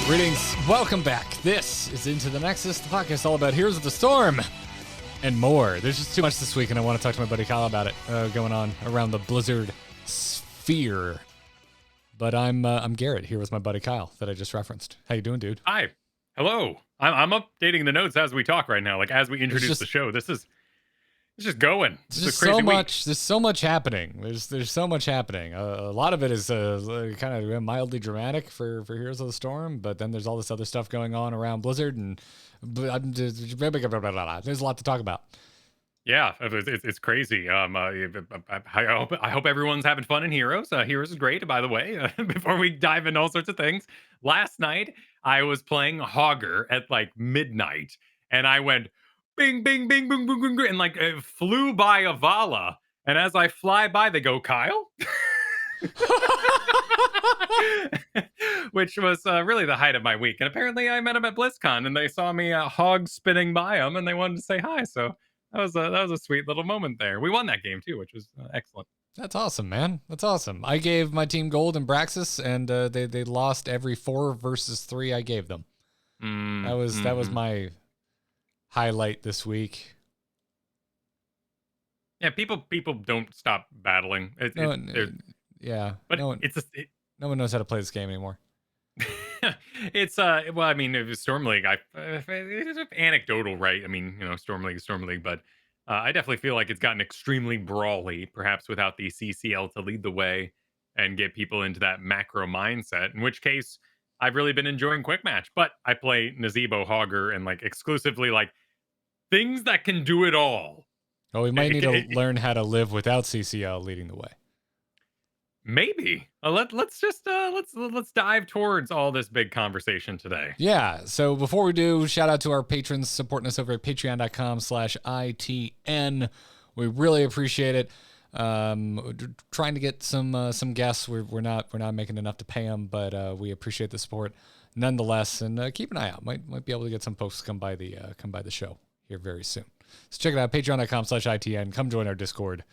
Greetings, welcome back. This is Into the Nexus, the podcast all about Heroes of the Storm and more. There's just too much this week, and I want to talk to my buddy Kyle about it going on around the Blizzard sphere. But I'm Garrett here with my buddy Kyle that I just referenced. How you doing, dude? Hi. Hello. I'm updating the notes as we talk right now. Like as we introduce the show. It's just going. It's just a crazy so much. week. There's so much happening. There's so much happening. A lot of it is kind of mildly dramatic for Heroes of the Storm, but then there's all this other stuff going on around Blizzard, and there's a lot to talk about. Yeah, it's crazy. I hope everyone's having fun in Heroes. Heroes is great, by the way. Before we dive into all sorts of things, last night I was playing Hogger at like midnight, and I went bing, bing, bing, boom, boom, boom, and like it flew by a Vala. And as I fly by, they go, Kyle. Which was really the height of my week. And apparently I met them at BlizzCon, and they saw me hog spinning by them, and they wanted to say hi. So that was a sweet little moment there. We won that game too, which was excellent. That's awesome, man. That's awesome. I gave my team gold in Braxis, and they lost every 4 versus 3 I gave them. That was my highlight this week. Yeah, people don't stop battling. Yeah, but no one knows how to play this game anymore. It's well, I mean, it was Storm League. It's anecdotal, right? I mean, Storm League is Storm League, but I definitely feel like it's gotten extremely brawly, perhaps without the CCL to lead the way and get people into that macro mindset. In which case, I've really been enjoying Quick Match, but I play Nazebo Hogger and like exclusively like things that can do it all. Oh, we might need to learn how to live without CCL leading the way. Maybe. Let's dive towards all this big conversation today. Yeah. So before we do, shout out to our patrons supporting us over at patreon.com/ITN. We really appreciate it. Trying to get some guests. We're not making enough to pay them, but we appreciate the support nonetheless. And keep an eye out. Might be able to get some folks to come by the show here very soon. So check it out, patreon.com/ITN. Come join our Discord.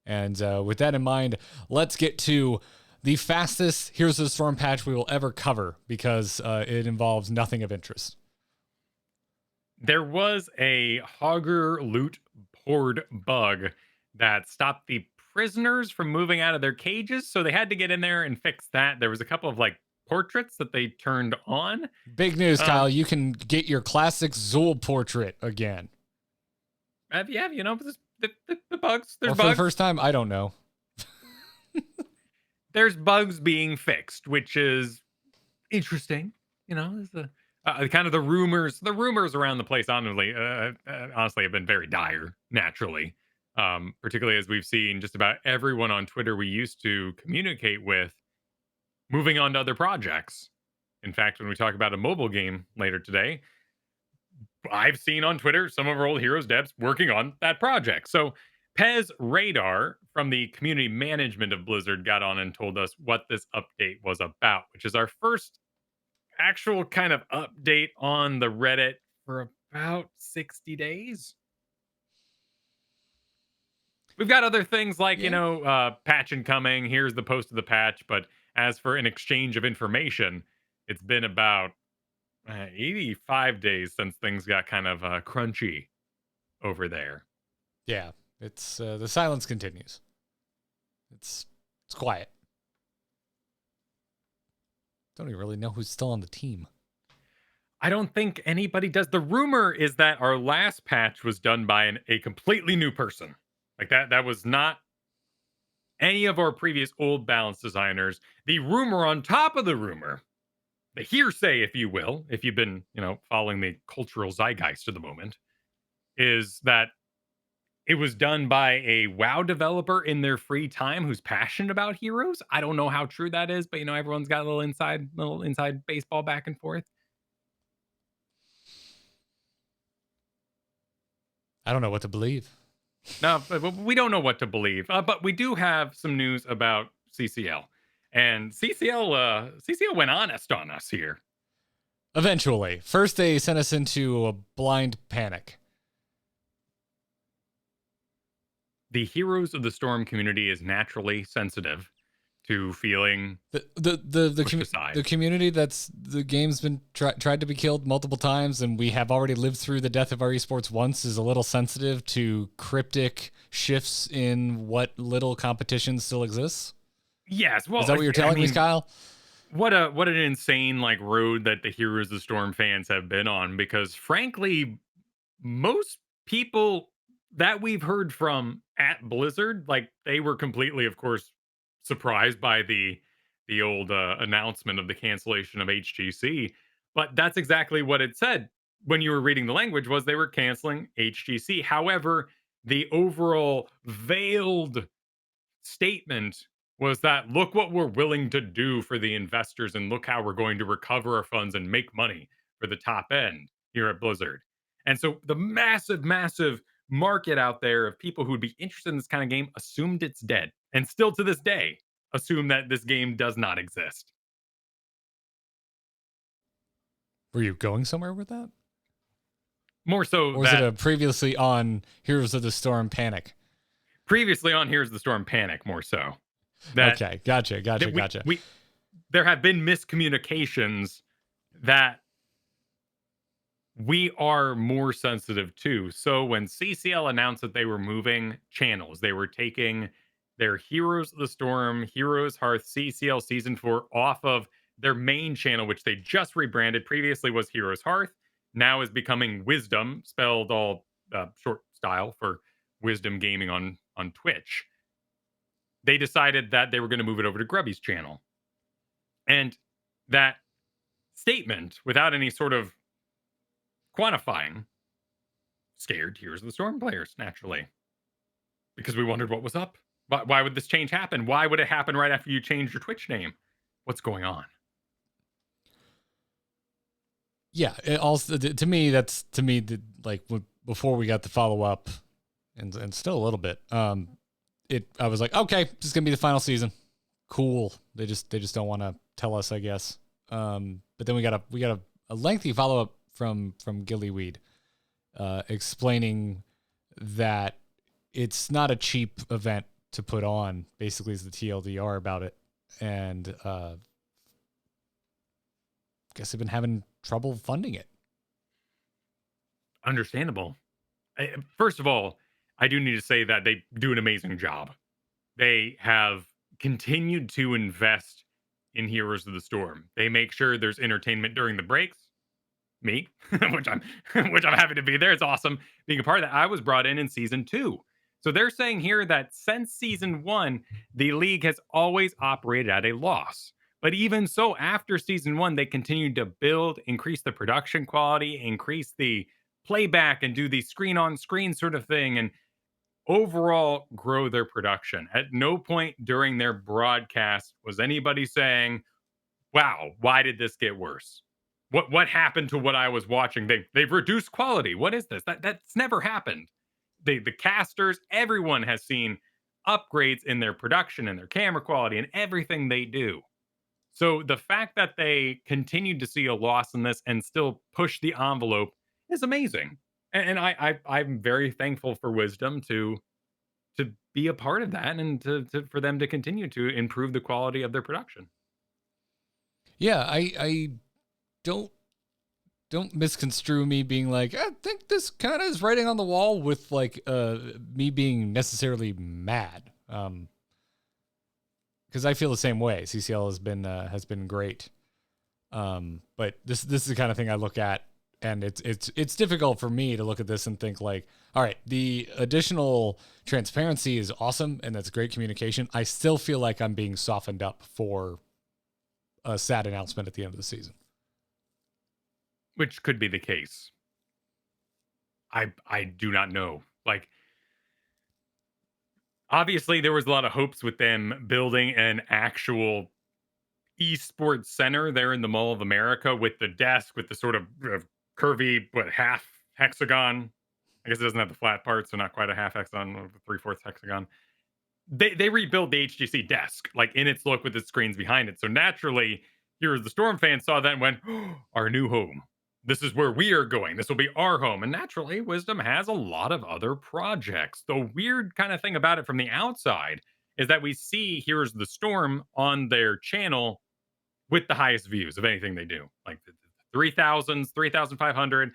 And with that in mind, let's get to the fastest Heroes of the Storm patch we will ever cover, because it involves nothing of interest. There was a Hogger loot hoard bug that stopped the prisoners from moving out of their cages, so they had to get in there and fix that. There was a couple of like portraits that they turned on. Big news, Kyle. You can get your classic Zul portrait again. Yeah, the bugs. There's bugs. For the first time, I don't know. There's bugs being fixed, which is interesting. There's kind of the rumors around the place honestly have been very dire, naturally. Particularly as we've seen just about everyone on Twitter we used to communicate with moving on to other projects. In fact, when we talk about a mobile game later today, I've seen on Twitter some of our old Heroes devs working on that project. So Pez Radar from the community management of Blizzard got on and told us what this update was about, which is our first actual kind of update on the Reddit for about 60 days. We've got other things like, patch incoming. Here's the post of the patch. But as for an exchange of information, it's been about 85 days since things got kind of crunchy over there. Yeah, it's the silence continues. It's quiet. Don't even really know who's still on the team. I don't think anybody does. The rumor is that our last patch was done by a completely new person. Like that was not any of our previous old balance designers. The rumor on top of the rumor, the hearsay, if you will, if you've been, following the cultural zeitgeist of the moment, is that it was done by a WoW developer in their free time who's passionate about Heroes. I don't know how true that is, but everyone's got a little inside baseball back and forth. I don't know what to believe. No, we don't know what to believe. But we do have some news about CCL. And CCL went honest on us here. Eventually. First, they sent us into a blind panic. The Heroes of the Storm community is naturally sensitive to feeling the pushed aside. the community that's the game's been tried to be killed multiple times, and we have already lived through the death of our esports once, is a little sensitive to cryptic shifts in what little competition still exists. Yes, well, Is that what you're telling me, Kyle? What an insane like road that the Heroes of the Storm fans have been on, because frankly, most people that we've heard from at Blizzard, like they were completely, of course, surprised by the old announcement of the cancellation of HGC. But that's exactly what it said when you were reading the language, was they were canceling HGC. However, the overall veiled statement was that, look what we're willing to do for the investors, and look how we're going to recover our funds and make money for the top end here at Blizzard. And so the massive market out there of people who would be interested in this kind of game assumed it's dead, and still to this day assume that this game does not exist. Were you going somewhere with that? More so, or was it a previously on Heroes of the Storm panic? Previously on Heroes of the Storm panic, more so. Okay, gotcha. There have been miscommunications that we are more sensitive to. So when CCL announced that they were moving channels, they were taking their Heroes of the Storm, Heroes Hearth, CCL Season 4 off of their main channel, which they just rebranded. Previously was Heroes Hearth, now is becoming Wisdom, spelled all short style for Wisdom Gaming on Twitch. They decided that they were going to move it over to Grubby's channel. And that statement, without any sort of quantifying, scared Heroes of the Storm players, naturally. Because we wondered what was up. Why would this change happen? Why would it happen right after you changed your Twitch name? What's going on? Yeah, it also to me, like before we got the follow up, and still a little bit. I was like, okay, this is gonna be the final season. Cool. They just don't want to tell us, I guess. But then we got a lengthy follow up from Gillyweed, explaining that it's not a cheap event to put on. Basically, is the TLDR about it, and guess they've been having trouble funding it. Understandable. First of all, I do need to say that they do an amazing job. They have continued to invest in Heroes of the Storm. They make sure there's entertainment during the breaks. Me, which I'm happy to be there. It's awesome being a part of that. I was brought in season 2. So they're saying here that since season 1, the league has always operated at a loss. But even so, after season 1, they continued to build, increase the production quality, increase the playback, and do the screen on screen sort of thing, and overall grow their production. At no point during their broadcast was anybody saying, wow, why did this get worse? What happened to what I was watching? They've reduced quality. What is this? That's never happened. The casters, everyone has seen upgrades in their production and their camera quality and everything they do. So the fact that they continued to see a loss in this and still push the envelope is amazing. And I'm very thankful for Wisdom to be a part of that, and for them to continue to improve the quality of their production. Yeah, I don't misconstrue me being like, I think this kind of is writing on the wall with like me being necessarily mad. Because I feel the same way. CCL has been great. But this is the kind of thing I look at, and it's difficult for me to look at this and think like, all right, the additional transparency is awesome and that's great communication. I still feel like I'm being softened up for a sad announcement at the end of the season. Which could be the case. I do not know. Like, obviously there was a lot of hopes with them building an actual esports center there in the Mall of America, with the desk, with the sort of curvy half hexagon. I guess it doesn't have the flat part, so not quite a half hexagon, 3/4 hexagon. They rebuilt the HGC desk, like in its look with the screens behind it. So naturally, Heroes of the Storm fans saw that and went, oh, our new home. This is where we are going. This will be our home. And naturally, Wisdom has a lot of other projects. The weird kind of thing about it from the outside is that we see Heroes of the Storm on their channel with the highest views of anything they do. Like the 3,000s, 3,500,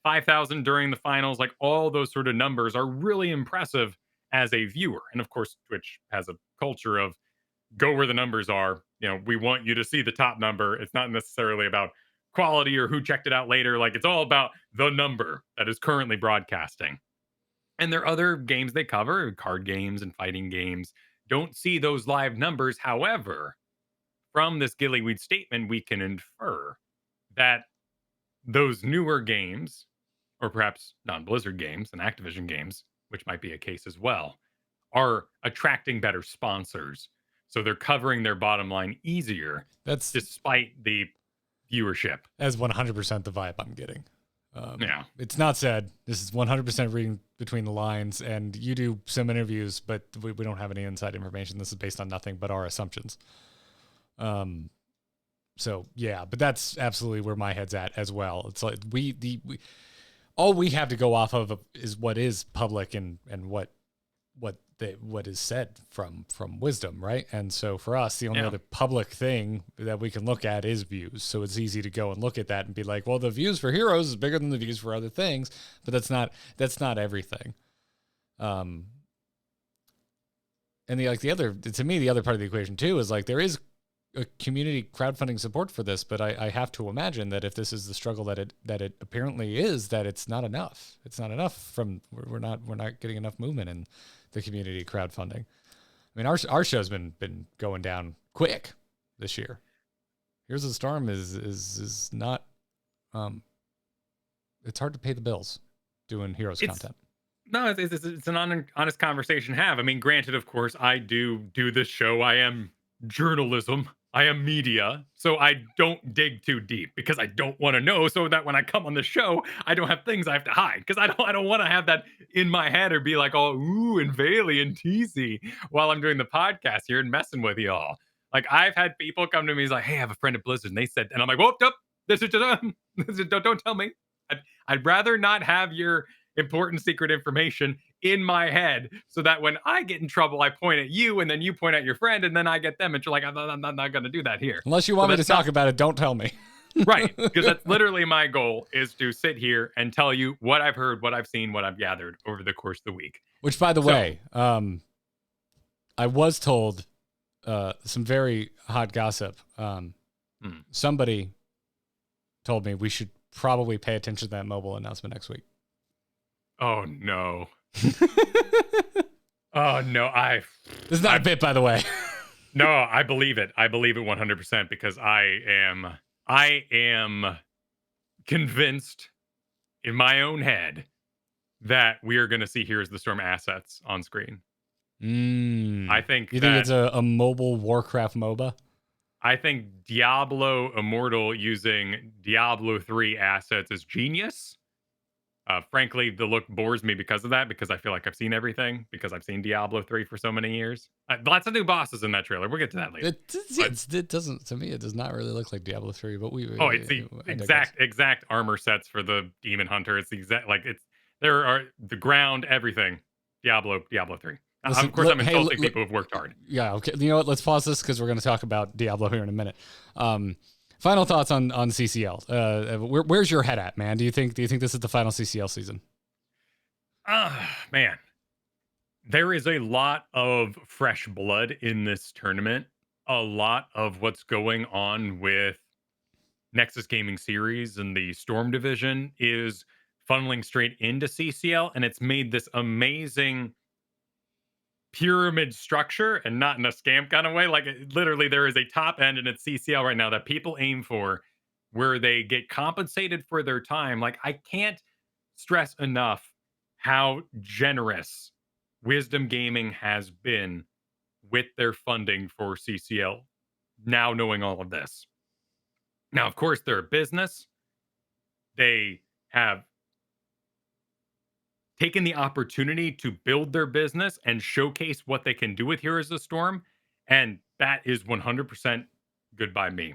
5,000 during the finals, like all those sort of numbers are really impressive as a viewer. And of course, Twitch has a culture of go where the numbers are. You know, we want you to see the top number. It's not necessarily about quality or who checked it out later. Like it's all about the number that is currently broadcasting. And there are other games they cover, card games and fighting games. Don't see those live numbers. However, from this Gillyweed statement, we can infer that those newer games, or perhaps non-Blizzard games and Activision games, which might be a case as well, are attracting better sponsors. So they're covering their bottom line easier That's despite the viewership. That's 100% the vibe I'm getting. Yeah. It's not said. This is 100% reading between the lines, and you do some interviews, but we don't have any inside information. This is based on nothing but our assumptions. So yeah, but that's absolutely where my head's at as well. It's like all we have to go off of is what is public and what is said from wisdom, right? And so for us, the only other public thing that we can look at is views. So it's easy to go and look at that and be like, well, the views for Heroes is bigger than the views for other things, but that's not everything. And the other part of the equation too is like there is a community crowdfunding support for this, but I have to imagine that if this is the struggle that it apparently is, that it's not enough. It's not enough we're not getting enough movement in the community crowdfunding. I mean, our show's been going down quick this year. Here's the Storm is not it's hard to pay the bills doing Heroes content. No, it's an honest conversation to have. I mean, granted, of course, I do this show. I am journalism. I am media, so I don't dig too deep because I don't want to know, so that when I come on the show, I don't have things I have to hide because I don't want to have that in my head or be like all ooh and veily and teasy while I'm doing the podcast here and messing with y'all. Like I've had people come to me, he's like, "Hey, I have a friend at Blizzard," and they said, and I'm like, "Whoop, this is just don't tell me. I'd rather not have your important secret information in my head so that when I get in trouble, I point at you and then you point at your friend and then I get them and you're like, I'm not going to do that here. Unless you want me to talk about it, don't tell me. Right. Because that's literally my goal is to sit here and tell you what I've heard, what I've seen, what I've gathered over the course of the week. Which, by the way, I was told some very hot gossip. Somebody told me we should probably pay attention to that mobile announcement next week. Oh, no. Oh, no. This is not a bit, by the way. No, I believe it. I believe it 100% because I am convinced in my own head that we are going to see Heroes of the Storm assets on screen. I think you think it's a mobile Warcraft MOBA? I think Diablo Immortal using Diablo 3 assets is genius. Frankly, the look bores me because of that, because I feel like I've seen everything, because I've seen Diablo 3 for so many years. Lots of new bosses in that trailer. We'll get to that later. It doesn't, to me, it does not really look like Diablo 3, but it's the exact armor sets for the Demon Hunter. It's the exact, there are the ground, everything. Diablo 3. Listen, of course, I'm insulting people who've worked hard. Yeah, okay. You know what? Let's pause this because we're going to talk about Diablo here in a minute. Final thoughts on CCL. Where's your head at, man? Do you think this is the final CCL season? Man, there is a lot of fresh blood in this tournament. A lot of what's going on with Nexus Gaming Series and the Storm Division is funneling straight into CCL, and it's made this amazing pyramid structure, and not in a scam kind of way. Like literally there is a top end and it's CCL right now that people aim for, where they get compensated for their time. Like I can't stress enough how generous Wisdom Gaming has been with their funding for CCL, now knowing all of this. Now, of course, they're a business. They have taken the opportunity to build their business and showcase what they can do with Heroes of the Storm, and that is 100% good by me.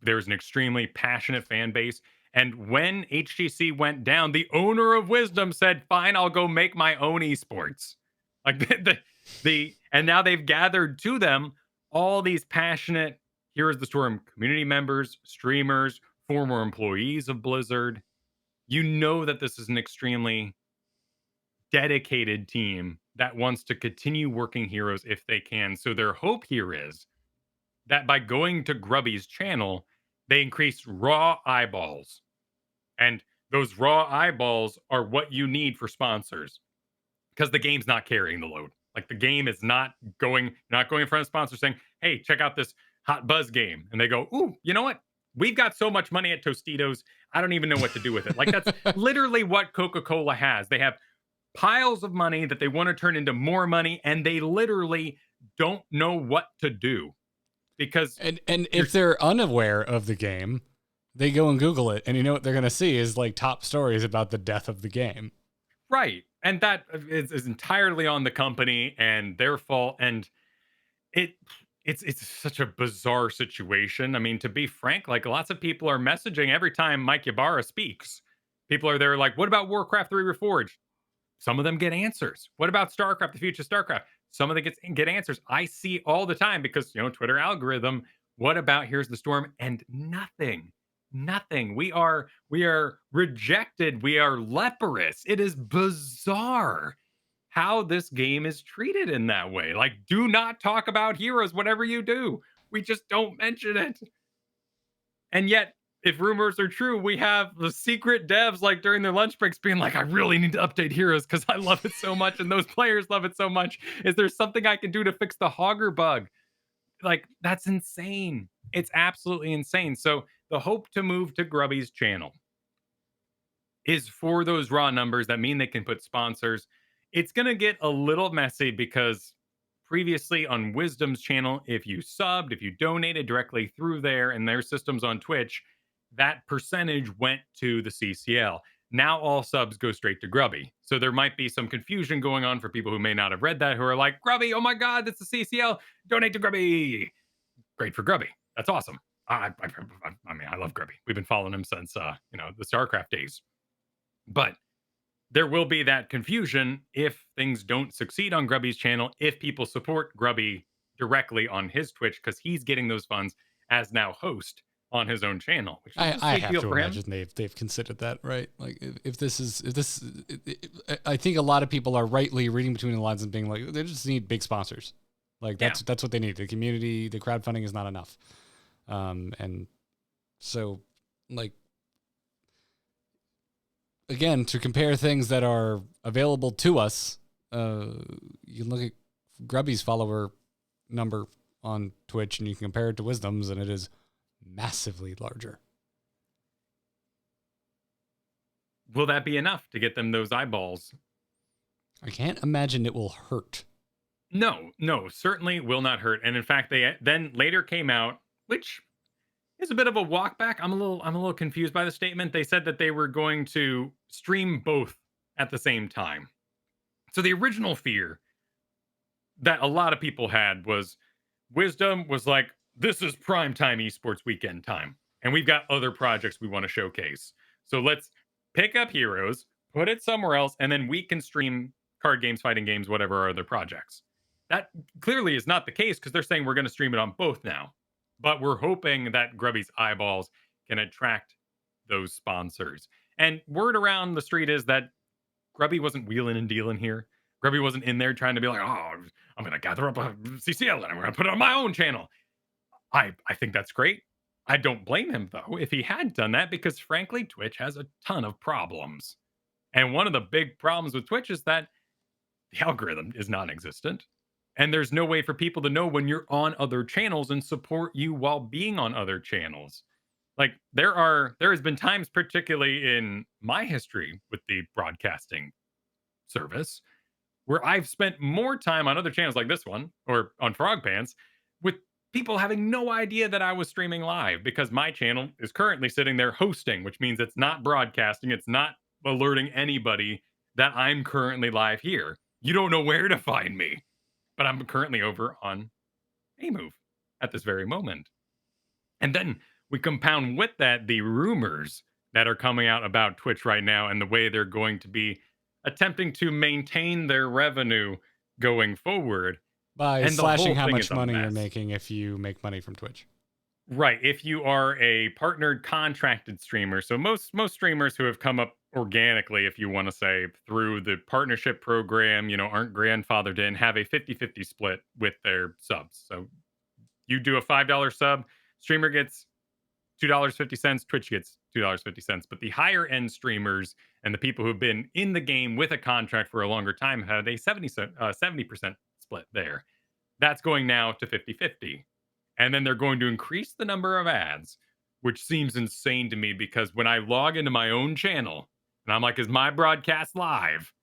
There's an extremely passionate fan base, and when HGC went down, the owner of Wisdom said, "Fine, I'll go make my own esports." And And now they've gathered to them all these passionate Heroes of the Storm community members, streamers, former employees of Blizzard. You know that this is an extremely dedicated team that wants to continue working Heroes if they can. So their hope here is that by going to Grubby's channel, they increase raw eyeballs. And those raw eyeballs are what you need for sponsors because the game's not carrying the load. Like the game is not going in front of sponsors saying, "Hey, check out this hot buzz game." And they go, "Ooh, you know what? We've got so much money at Tostitos. I don't even know what to do with it." Like that's literally what Coca-Cola has. They have piles of money that they want to turn into more money, and they literally don't know what to do because and if they're unaware of the game, they go and Google it, and you know what they're going to see is like top stories about the death of the game. right. And that is entirely on the company and their fault. And it's such a bizarre situation. I mean, to be frank, like lots of people are messaging every time Mike Ybarra speaks. People are there like, "What about Warcraft 3 Reforged?" Some of them get answers. What about StarCraft, the future StarCraft? Some of them get answers. I see all the time because, Twitter algorithm. What about Here's the Storm? And nothing. Nothing. We are rejected. We are leprous. It is bizarre how this game is treated in that way. Like, do not talk about Heroes, whatever you do. We just don't mention it. And yet, if rumors are true, we have the secret devs like during their lunch breaks being like, "I really need to update Heroes because I love it so much and those players love it so much. Is there something I can do to fix the Hogger bug?" Like, that's insane. It's absolutely insane. So the hope to move to Grubby's channel is for those raw numbers that mean they can put sponsors. It's going to get a little messy because previously on Wisdom's channel, if you subbed, if you donated directly through there and their systems on Twitch, that percentage went to the CCL. Now all subs go straight to Grubby. So there might be some confusion going on for people who may not have read that, who are like, "Grubby, oh my God, that's the CCL. Donate to Grubby." Great for Grubby. That's awesome. I mean, I love Grubby. We've been following him since, the StarCraft days. But there will be that confusion if things don't succeed on Grubby's channel, if people support Grubby directly on his Twitch, because he's getting those funds as now host on his own channel, which is a I sweet have deal to for him. imagine they've considered that, right? Like if I think a lot of people are rightly reading between the lines and being like, they just need big sponsors. Like that's what they need. The community, the crowdfunding is not enough. And so like, again, to compare things that are available to us, you can look at Grubby's follower number on Twitch and you can compare it to Wisdom's, and it is massively larger. Will that be enough to get them those eyeballs? I can't imagine it will hurt. No, certainly will not hurt. And in fact, they then later came out, which is a bit of a walk back. I'm a little confused by the statement. They said that they were going to stream both at the same time. So the original fear that a lot of people had was Wisdom was like, "This is primetime esports weekend time, and we've got other projects we want to showcase. So let's pick up Heroes, put it somewhere else, and then we can stream card games, fighting games, whatever our other projects." That clearly is not the case because they're saying we're going to stream it on both now. But we're hoping that Grubby's eyeballs can attract those sponsors. And word around the street is that Grubby wasn't wheeling and dealing here. Grubby wasn't in there trying to be like, "Oh, I'm going to gather up a CCL and I'm going to put it on my own channel." I think that's great. I don't blame him, though, if he had done that, because frankly, Twitch has a ton of problems. And one of the big problems with Twitch is that the algorithm is non-existent. And there's no way for people to know when you're on other channels and support you while being on other channels. Like there has been times, particularly in my history with the broadcasting service, where I've spent more time on other channels like this one or on Frog Pants with people having no idea that I was streaming live because my channel is currently sitting there hosting, which means it's not broadcasting, it's not alerting anybody that I'm currently live here. You don't know where to find me, but I'm currently over on A-Move at this very moment. And then we compound with that the rumors that are coming out about Twitch right now and the way they're going to be attempting to maintain their revenue going forward. By And the whole slashing how thing much is a money you're mess. making if you make money from Twitch. Right. If you are a partnered contracted streamer, so most streamers who have come up organically, if you want to say, through the partnership program, aren't grandfathered in, have a 50-50 split with their subs. So you do a $5 sub, streamer gets $2.50, Twitch gets $2.50. But the higher end streamers and the people who've been in the game with a contract for a longer time have a 70% split there. That's going now to 50-50. And then they're going to increase the number of ads, which seems insane to me because when I log into my own channel and I'm like, is my broadcast live?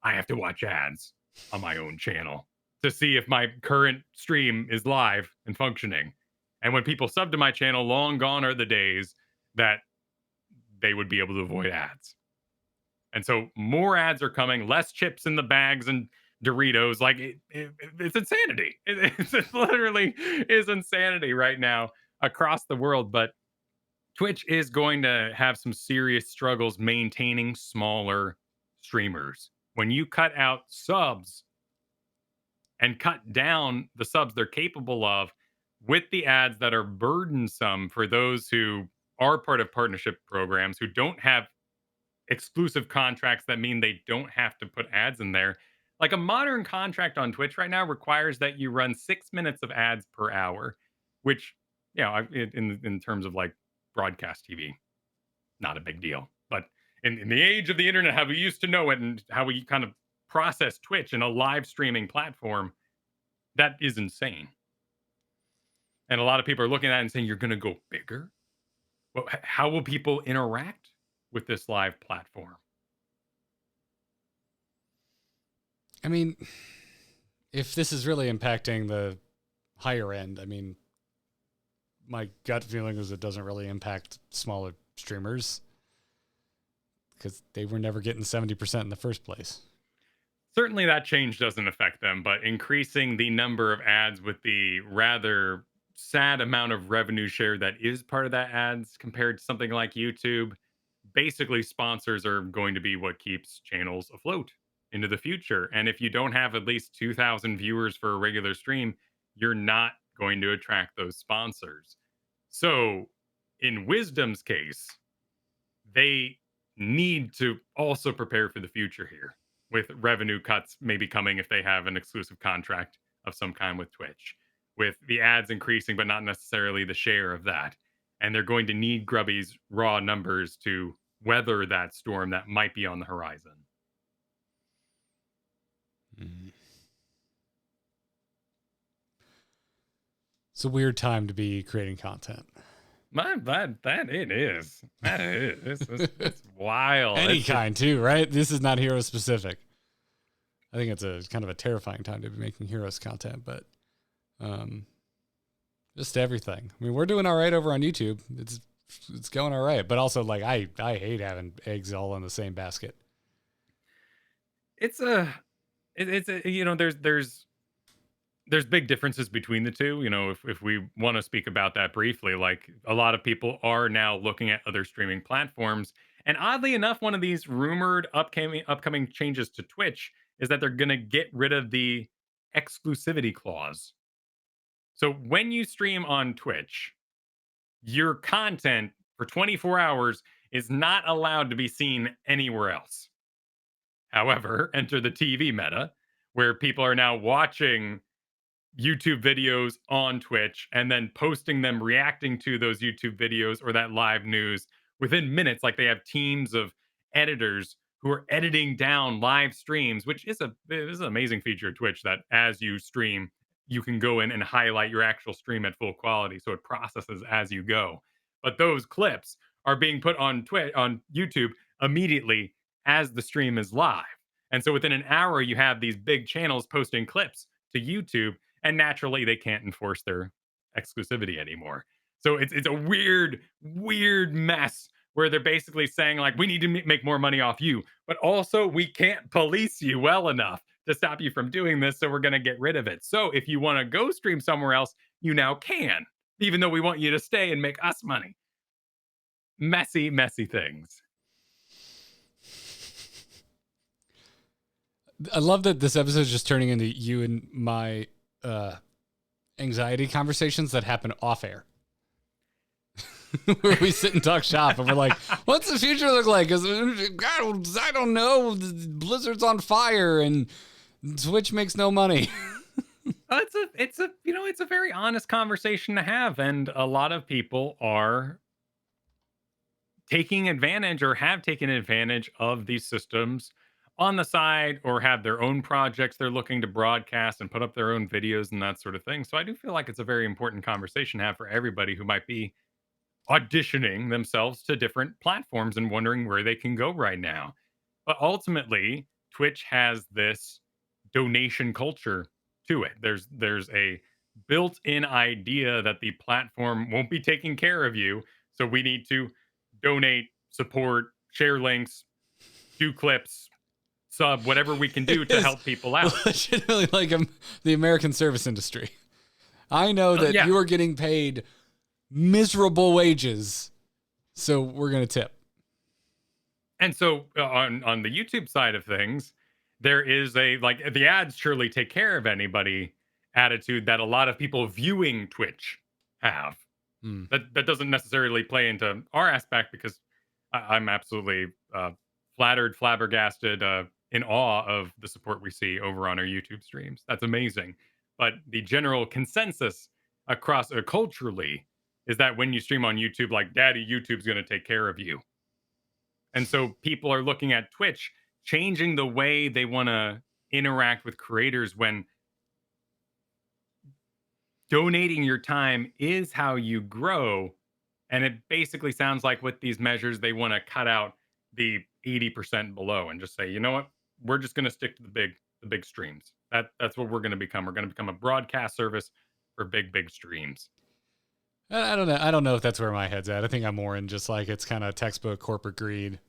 I have to watch ads on my own channel to see if my current stream is live and functioning. And when people sub to my channel, long gone are the days that they would be able to avoid ads. And so more ads are coming, less chips in the bags and Doritos. Like it's insanity. It literally is insanity right now across the world. But Twitch is going to have some serious struggles maintaining smaller streamers. When you cut out subs and cut down the subs they're capable of with the ads that are burdensome for those who are part of partnership programs who don't have exclusive contracts that mean they don't have to put ads in there. Like a modern contract on Twitch right now requires that you run 6 minutes of ads per hour, which, in terms of like broadcast TV, not a big deal. But in the age of the internet, how we used to know it and how we kind of process Twitch in a live streaming platform, that is insane. And a lot of people are looking at it and saying, you're going to go bigger? Well, how will people interact with this live platform? I mean, if this is really impacting the higher end, I mean, my gut feeling is it doesn't really impact smaller streamers because they were never getting 70% in the first place. Certainly that change doesn't affect them, but increasing the number of ads with the rather sad amount of revenue share that is part of that ads compared to something like YouTube, basically sponsors are going to be what keeps channels afloat into the future. And if you don't have at least 2,000 viewers for a regular stream, you're not going to attract those sponsors. So in Wisdom's case, they need to also prepare for the future here with revenue cuts maybe coming if they have an exclusive contract of some kind with Twitch, with the ads increasing, but not necessarily the share of that. And they're going to need Grubby's raw numbers to weather that storm that might be on the horizon. It's a weird time to be creating content. That it is. It's wild. Any kind too, right? This is not hero specific. I think it's a kind of a terrifying time to be making heroes content, but just everything. I mean, we're doing all right over on YouTube. It's going all right, but also like I hate having eggs all in the same basket. It's a there's big differences between the two. If we want to speak about that briefly, like a lot of people are now looking at other streaming platforms. And oddly enough, one of these rumored upcoming changes to Twitch is that they're going to get rid of the exclusivity clause. So when you stream on Twitch, your content for 24 hours is not allowed to be seen anywhere else. However, enter the TV meta, where people are now watching YouTube videos on Twitch and then posting them, reacting to those YouTube videos or that live news within minutes. Like they have teams of editors who are editing down live streams, which is an amazing feature of Twitch that as you stream, you can go in and highlight your actual stream at full quality. So it processes as you go. But those clips are being put on YouTube immediately as the stream is live. And so within an hour, you have these big channels posting clips to YouTube, and naturally they can't enforce their exclusivity anymore. So it's a weird mess where they're basically saying like, we need to make more money off you, but also we can't police you well enough to stop you from doing this, so we're going to get rid of it. So if you want to go stream somewhere else, you now can, even though we want you to stay and make us money. Messy things. I love that this episode is just turning into you and my anxiety conversations that happen off air. Where we sit and talk shop and we're like, what's the future look like? Because I don't know. Blizzard's on fire and Twitch makes no money. It's a very honest conversation to have, and a lot of people are taking advantage or have taken advantage of these systems on the side, or have their own projects they're looking to broadcast and put up their own videos and that sort of thing. So I do feel like it's a very important conversation to have for everybody who might be auditioning themselves to different platforms and wondering where they can go right now. But ultimately, Twitch has this donation culture to it. There's a built-in idea that the platform won't be taking care of you, so we need to donate, support, share links, do clips, sub, whatever we can do to help people out. Legitimately like the American service industry. I know that you are getting paid miserable wages, so we're going to tip. And so on the YouTube side of things, there is a, like, the ads surely take care of anybody attitude that a lot of people viewing Twitch have. That doesn't necessarily play into our aspect, because I'm absolutely flattered, flabbergasted, in awe of the support we see over on our YouTube streams. That's amazing. But the general consensus across culturally is that when you stream on YouTube, like, daddy YouTube's going to take care of you. And so people are looking at Twitch changing the way they want to interact with creators, when donating your time is how you grow. And it basically sounds like with these measures, they want to cut out the 80% below and just say, you know what, we're just going to stick to the big streams. That's what we're going to become. We're going to become a broadcast service for big streams. I don't know. I don't know if that's where my head's at. I think I'm more in just like, it's kind of textbook corporate greed.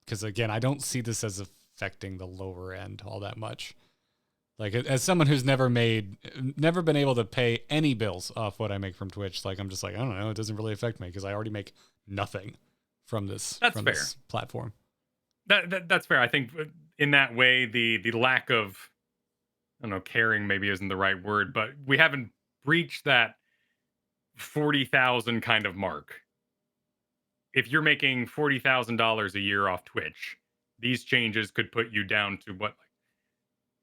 Because again, I don't see this as affecting the lower end all that much. Like, as someone who's never been able to pay any bills off what I make from Twitch, like, I'm just like, I don't know, it doesn't really affect me because I already make nothing from this. That's fair. This platform. That's fair. I think in that way, the lack of, I don't know, caring maybe isn't the right word, but we haven't reached that 40,000 kind of mark. If you're making $40,000 a year off Twitch, these changes could put you down to what, like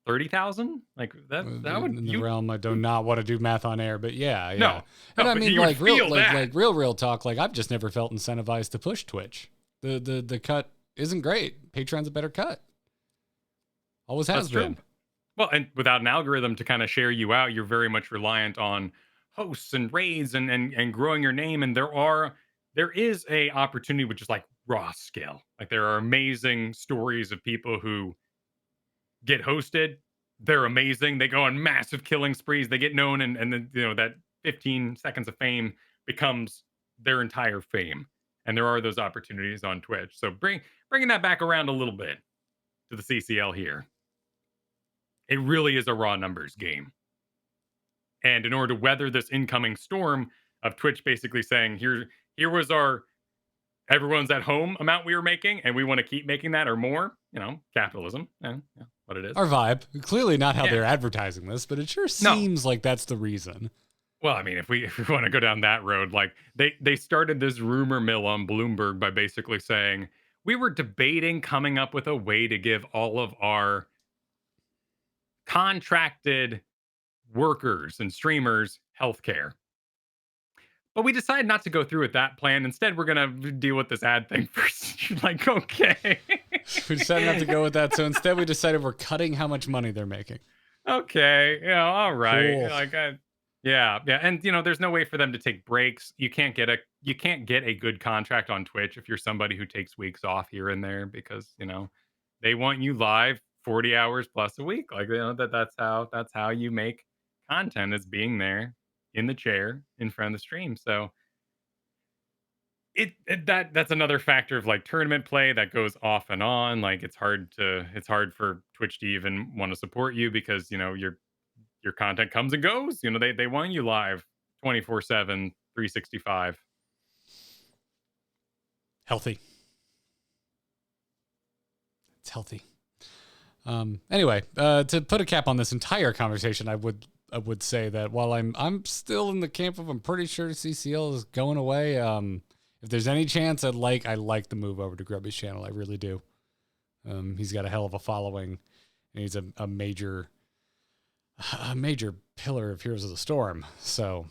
30,000? Like that would in the realm. I do not want to do math on air, but yeah. No, and I mean, like real talk. Like, I've just never felt incentivized to push Twitch. The cut isn't great. Patreon's a better cut. Always has been. True. Well, and without an algorithm to kind of share you out, you're very much reliant on hosts and raids and growing your name. And there is a opportunity with just like raw skill. Like, there are amazing stories of people who get hosted. They're amazing. They go on massive killing sprees. They get known, and then, you know, that 15 seconds of fame becomes their entire fame. And there are those opportunities on Twitch. So bringing that back around a little bit to the CCL here. It really is a raw numbers game. And in order to weather this incoming storm of Twitch basically saying, here was our everyone's at home amount we were making, and we want to keep making that or more, you know, capitalism, and what it is. Our vibe. Clearly not how they're advertising this, but it sure seems like that's the reason. Well, I mean, if we want to go down that road, like they started this rumor mill on Bloomberg by basically saying, we were debating coming up with a way to give all of our contracted workers and streamers healthcare. But we decided not to go through with that plan. Instead, we're going to deal with this ad thing first. You're like, okay. We decided not to go with that. So instead, we decided we're cutting how much money they're making. Okay. Yeah. All right. Cool. Like, yeah. And, you know, there's no way for them to take breaks. You can't get a good contract on Twitch if you're somebody who takes weeks off here and there, because, you know, they want you live 40 hours plus a week. Like, you know, that's how you make content, is being there in the chair in front of the stream. So that's another factor of like tournament play that goes off and on. Like, it's hard for Twitch to even want to support you, because, you know, your content comes and goes. You know, they want you live 24/7, 365. Healthy. It's healthy. Anyway, to put a cap on this entire conversation, I would say that while I'm still in the camp of I'm pretty sure CCL is going away. If there's any chance, I like the move over to Grubby's channel. I really do. He's got a hell of a following, and he's a major pillar of Heroes of the Storm. So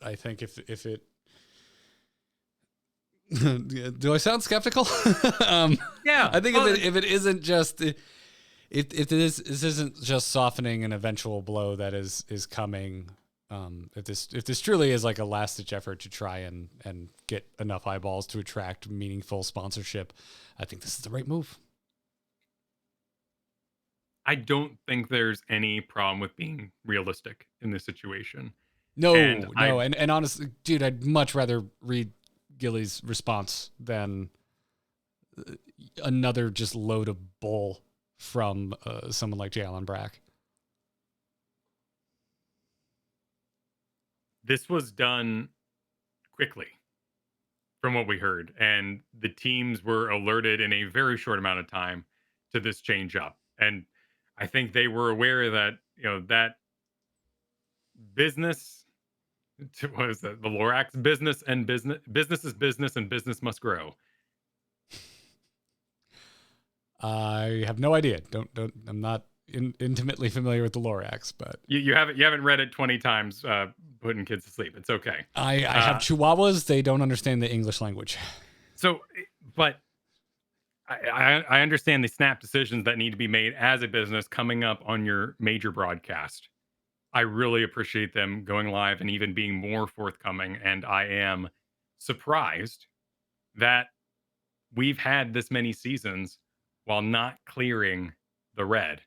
I think if it do I sound skeptical? Yeah, I think if it isn't just if this isn't just softening an eventual blow that is coming. If this truly is like a last ditch effort to try and get enough eyeballs to attract meaningful sponsorship, I think this is the right move. I don't think there's any problem with being realistic in this situation. No, and honestly, dude, I'd much rather read Gilly's response than another just load of bull from someone like Jalen Brack. This was done quickly, from what we heard, and the teams were alerted in a very short amount of time to this change up. And I think they were aware that that business what is that, the Lorax business is business, and business must grow. I have no idea. I'm not intimately familiar with the Lorax, but you haven't read it 20 times putting kids to sleep. It's okay. I have Chihuahuas. They don't understand the English language. So, but I understand the snap decisions that need to be made as a business coming up on your major broadcast. I really appreciate them going live and even being more forthcoming. And I am surprised that we've had this many seasons while not clearing the red,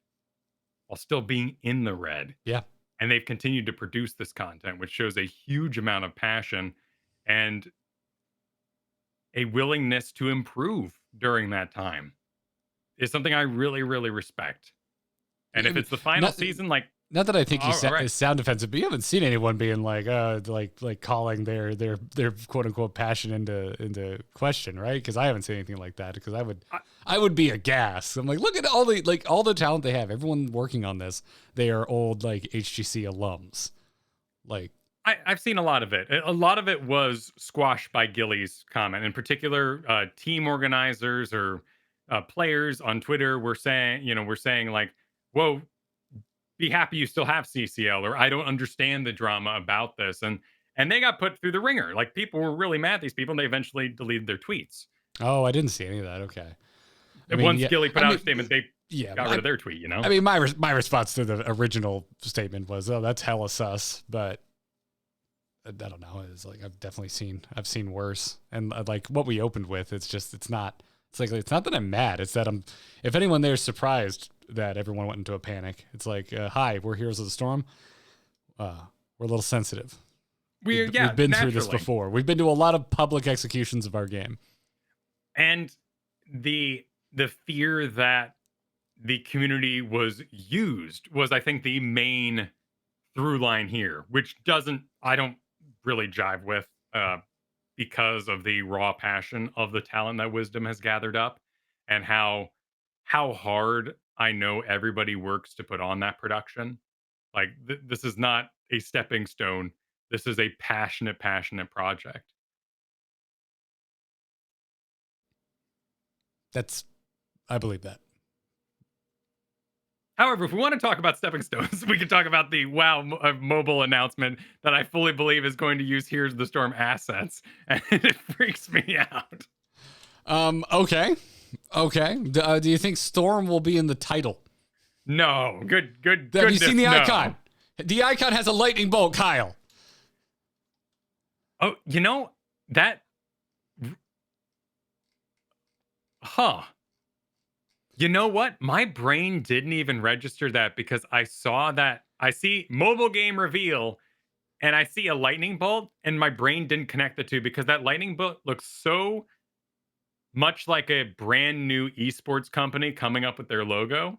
while still being in the red. Yeah. And they've continued to produce this content, which shows a huge amount of passion and a willingness to improve during that time. Is something I really, really respect. And if it's the final season, like, not that I think you sound defensive, but you haven't seen anyone being like calling their quote unquote passion into question, right? Because I haven't seen anything like that. Because I would be aghast. I'm like, look at all the talent they have. Everyone working on this, they are old like HGC alums. Like I've seen a lot of it. A lot of it was squashed by Gilly's comment. In particular, team organizers or players on Twitter were saying like, "Whoa, be happy you still have CCL," or "I don't understand the drama about this," and they got put through the ringer. Like, people were really mad at these people, and they eventually deleted their tweets. Oh, I didn't see any of that. Okay. Once Gilly put out a statement, they got rid of their tweet. I mean, my response to the original statement was, "Oh, that's hella sus," but I don't know. It's like I've seen worse, and like what we opened with, it's not that I'm mad. It's that if anyone there's surprised that everyone went into a panic. It's like, hi, we're Heroes of the Storm. We're a little sensitive. We've been through this before. We've been to a lot of public executions of our game. And the fear that the community was used was, I think, the main through line here, which I don't really jive with because of the raw passion of the talent that Wisdom has gathered up, and how hard I know everybody works to put on that production. Like, this is not a stepping stone. This is a passionate project. I believe that. However, if we want to talk about stepping stones, we can talk about the WoW mobile announcement that I fully believe is going to use Heroes of the Storm assets, and it freaks me out. Okay. Do you think Storm will be in the title? No. Good. Have you seen the icon? The icon has a lightning bolt, Kyle. Oh, that. Huh. You know what? My brain didn't even register that, because I saw that. I see mobile game reveal and I see a lightning bolt, and my brain didn't connect the two, because that lightning bolt looks so much like a brand new esports company coming up with their logo.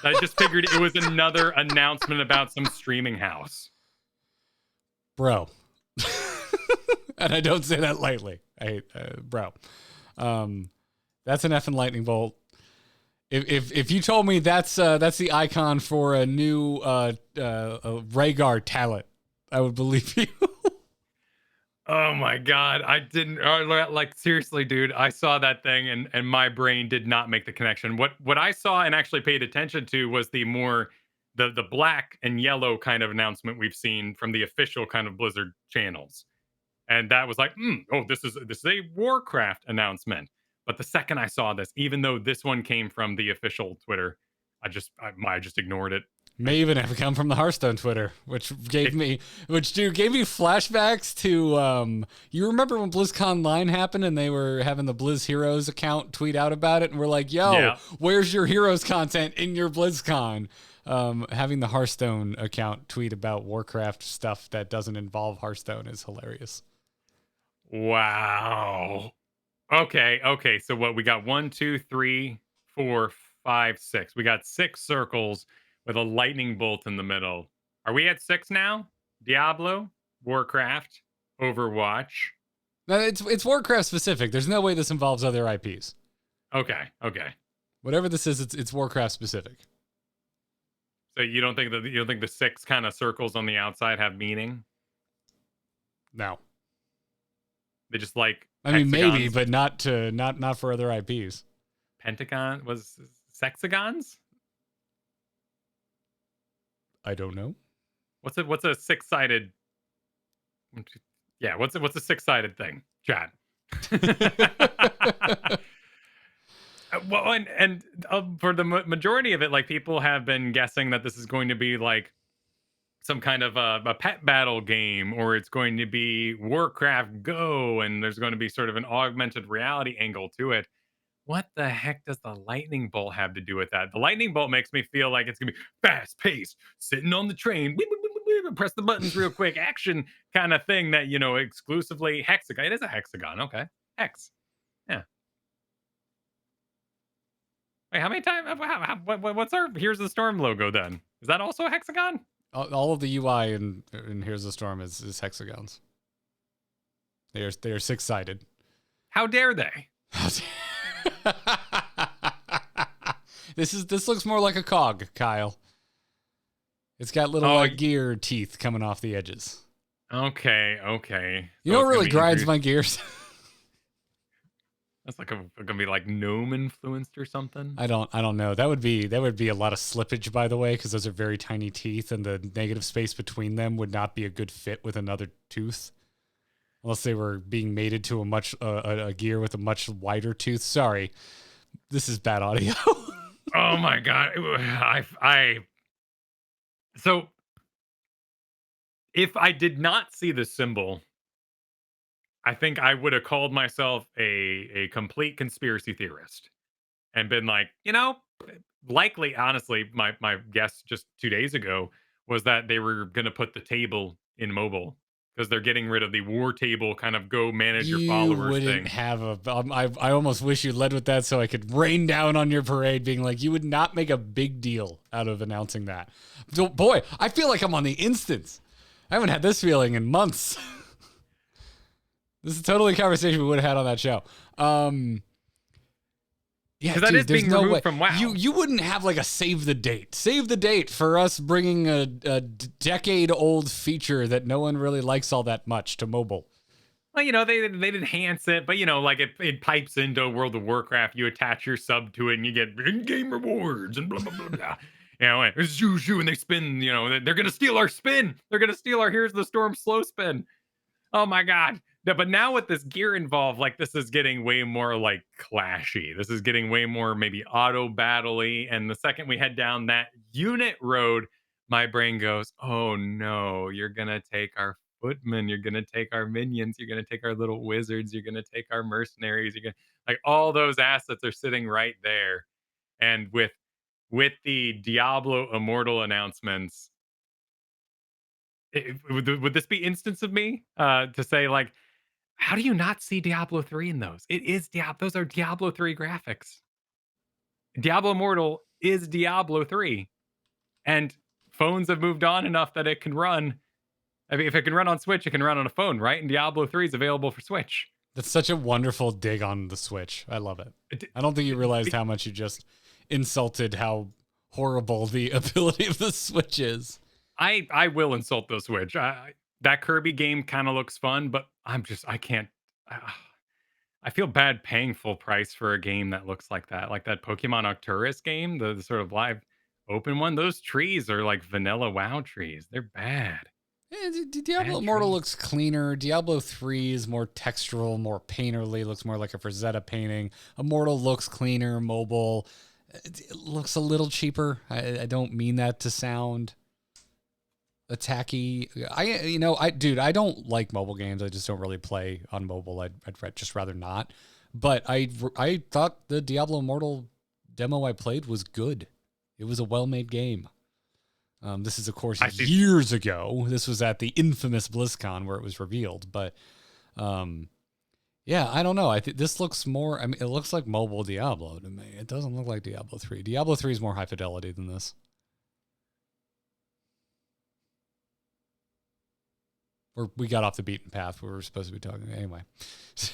I just figured it was another announcement about some streaming house. Bro. And I don't say that lightly. Bro. That's an effing lightning bolt. If you told me that's the icon for a new Rhaegar talent, I would believe you. Oh my god, I didn't like seriously, dude. I saw that thing and my brain did not make the connection. What I saw and actually paid attention to was the black and yellow kind of announcement we've seen from the official kind of Blizzard channels. And that was like, oh, this is a Warcraft announcement. But the second I saw this, even though this one came from the official Twitter, I just ignored it. May even have come from the Hearthstone Twitter, which gave me flashbacks to you remember when BlizzCon Line happened and they were having the Blizz Heroes account tweet out about it, and we're like, yo, Yeah. where's your Heroes content in your BlizzCon? Having the Hearthstone account tweet about Warcraft stuff that doesn't involve Hearthstone is hilarious. Wow. Okay. So what we got 1, 2, 3, 4, 5, 6. We got 6 circles with a lightning bolt in the middle. Are we at 6 now? Diablo, Warcraft, Overwatch. No, it's Warcraft specific. There's no way this involves other IPs. Okay. Whatever this is, it's Warcraft specific. So you don't think the 6 kind of circles on the outside have meaning? No. They just like I mean, hexagons? maybe, but not for other IPs. Pentagon was sexagons? I don't know. What's a 6-sided? Yeah, what's a 6-sided thing, Chad? Well, and for the majority of it, like people have been guessing that this is going to be like some kind of a pet battle game, or it's going to be Warcraft Go, and there's going to be sort of an augmented reality angle to it. What the heck does the lightning bolt have to do with that? The lightning bolt makes me feel like it's gonna be fast paced, sitting on the train, press the buttons real quick, action kind of thing that exclusively hexagon. It is a hexagon, okay? Hex, yeah. Wait, how many times? What's our Here's the Storm logo then? Is that also a hexagon? All of the UI in Here's the Storm is hexagons. They are 6-sided. How dare they? This looks more like a cog, Kyle. It's got little gear teeth coming off the edges. Okay. You know what really grinds my gears? That's like gonna be like gnome influenced or something. I don't know. That would be a lot of slippage, by the way, because those are very tiny teeth, and the negative space between them would not be a good fit with another tooth, unless they were being mated to a gear with a much wider tooth. Sorry, this is bad audio. Oh my god! So if I did not see the symbol, I think I would have called myself a complete conspiracy theorist and been like, likely, honestly, my guess just 2 days ago was that they were going to put the table in mobile because they're getting rid of the war table kind of go manage your followers wouldn't thing. Have I almost wish you led with that so I could rain down on your parade being like, you would not make a big deal out of announcing that. So, boy, I feel like I'm on the instance. I haven't had this feeling in months. This is totally a conversation we would have had on that show. Yeah, because that is being removed from WoW. You wouldn't have like a save the date for us bringing a decade-old feature that no one really likes all that much to mobile. Well, they enhance it, but like it pipes into World of Warcraft. You attach your sub to it, and you get in-game rewards and blah blah blah blah. And it's Zhu, and they spin. They're gonna steal our spin. They're gonna steal our Here's the Storm slow spin. Oh my god. Yeah, but now with this gear involved, like this is getting way more like clashy. This is getting way more maybe auto battle-y. And the second we head down that unit road, my brain goes, oh no, you're gonna take our footmen, you're gonna take our minions, you're gonna take our little wizards, you're gonna take our mercenaries, like all those assets are sitting right there. And with the Diablo Immortal announcements, would this be instance of me to say like, how do you not see Diablo 3 in those? It is those are Diablo 3 graphics. Diablo Immortal is Diablo 3. And phones have moved on enough that it can run. I mean, if it can run on Switch, it can run on a phone, right? And Diablo 3 is available for Switch. That's such a wonderful dig on the Switch. I love it. I don't think you realized how much you just insulted how horrible the ability of the Switch is. I will insult the Switch. That Kirby game kind of looks fun, but I can't. I feel bad paying full price for a game that looks like that Pokemon Arcturus game, the sort of live open one. Those trees are like vanilla WoW trees. They're bad. Yeah, Diablo Immortal looks cleaner. Diablo 3 is more textural, more painterly, looks more like a Frazetta painting. Immortal looks cleaner, mobile. It looks a little cheaper. I don't mean that to sound attacky. I don't like mobile games. I just don't really play on mobile. I'd just rather not. But I thought the Diablo Immortal demo I played was good. It was a well-made game. This is, of course, years ago. This was at the infamous BlizzCon where it was revealed. But, yeah, I don't know. I think this looks more... I mean, it looks like mobile Diablo to me. It doesn't look like Diablo 3. Diablo 3 is more high fidelity than this. We got off the beaten path where we were supposed to be talking. Anyway. Did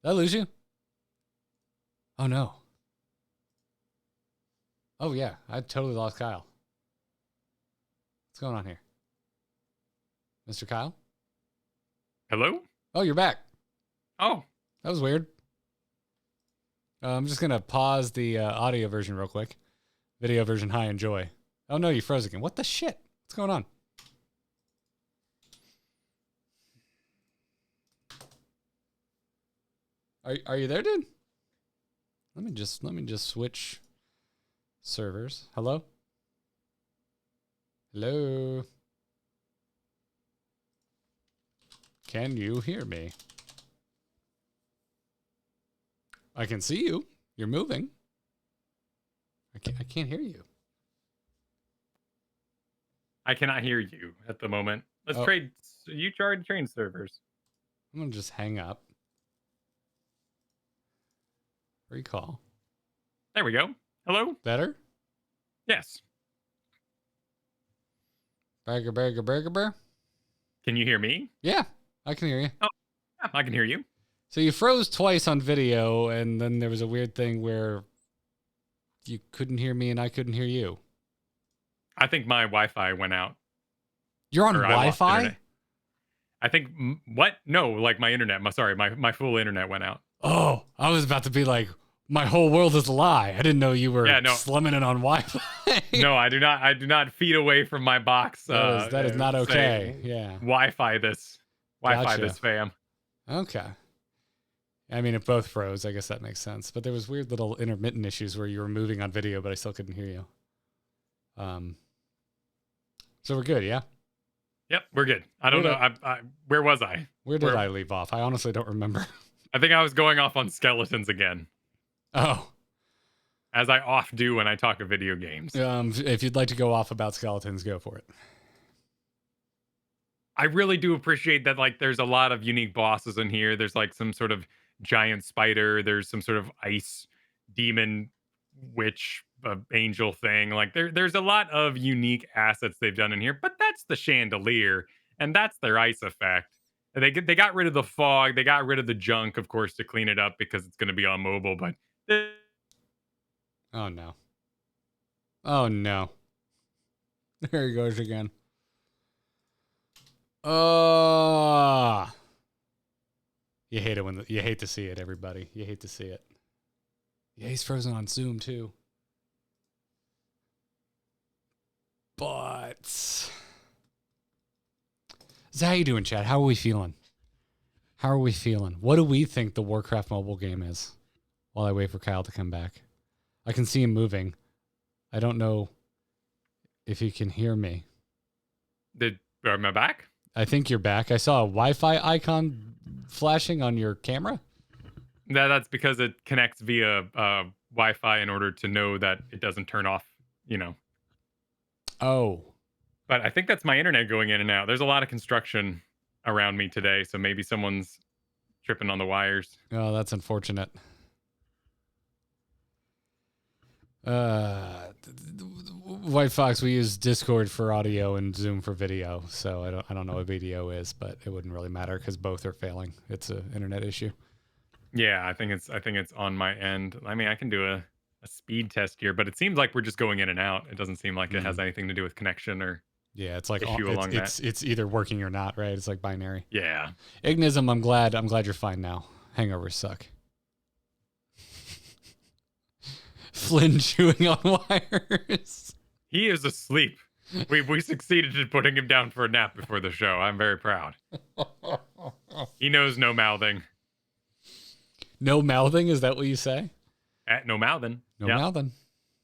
I lose you? Oh, no. Oh, yeah. I totally lost Kyle. What's going on here? Mr. Kyle? Hello? Oh, you're back. Oh. That was weird. I'm just going to pause the audio version real quick. Video version high, enjoy. Oh, no, you froze again. What the shit? What's going on? Are you there, dude? Let me just switch servers. Hello? Hello? Can you hear me? I can see you. You're moving. I can't hear you. I cannot hear you at the moment. Let's trade. You tried train servers. I'm gonna just hang up. Recall. There we go. Hello? Better? Yes. Burger. Can you hear me? Yeah, I can hear you. Oh, yeah, I can hear you. So you froze twice on video, and then there was a weird thing where you couldn't hear me and I couldn't hear you. I think my Wi-Fi went out. You're on Wi-Fi? I think what? No, like my internet. My full internet went out. Oh, I was about to be like, my whole world is a lie. I didn't know you were slumming it on Wi-Fi. No, I do not. I do not feed away from my box. That is not okay. Yeah. Wi-Fi this fam. Okay. I mean, it both froze. I guess that makes sense. But there was weird little intermittent issues where you were moving on video, but I still couldn't hear you. So we're good, yeah? Yep, we're good. I don't know. Where was I? Where did I leave off? I honestly don't remember. I think I was going off on skeletons again. Oh. As I oft do when I talk of video games. If you'd like to go off about skeletons, go for it. I really do appreciate that, like, there's a lot of unique bosses in here. There's, like, some sort of giant spider. There's some sort of ice demon witch angel thing. Like, there's a lot of unique assets they've done in here. But that's the chandelier, and that's their ice effect. They got rid of the fog. They got rid of the junk, of course, to clean it up because it's going to be on mobile. But oh no! Oh no! There he goes again. You hate it when you hate to see it, everybody. You hate to see it. Yeah, he's frozen on Zoom too. But so how you doing, Chad? How are we feeling? How are we feeling? What do we think the Warcraft mobile game is? While I wait for Kyle to come back, I can see him moving. I don't know if he can hear me. Am I back? I think you're back. I saw a Wi-Fi icon flashing on your camera. That's because it connects via Wi-Fi in order to know that it doesn't turn off, Oh. But I think that's my internet going in and out. There's a lot of construction around me today, so maybe someone's tripping on the wires. Oh, that's unfortunate. White Fox, we use Discord for audio and Zoom for video, so I don't know what video is, but it wouldn't really matter because both are failing. It's an internet issue. Yeah, I think it's on my end. I mean, I can do a speed test here, but it seems like we're just going in and out. It doesn't seem like it has Mm. anything to do with connection or Yeah, it's like issue it's along that. it's either working or not, right? It's like binary. Yeah. Ignism, I'm glad you're fine now. Hangovers suck. Flynn chewing on wires. He is asleep. We succeeded in putting him down for a nap before the show. I'm very proud. He knows no mouthing. No mouthing, is that what you say? No mouthing. No Yep. mouthing.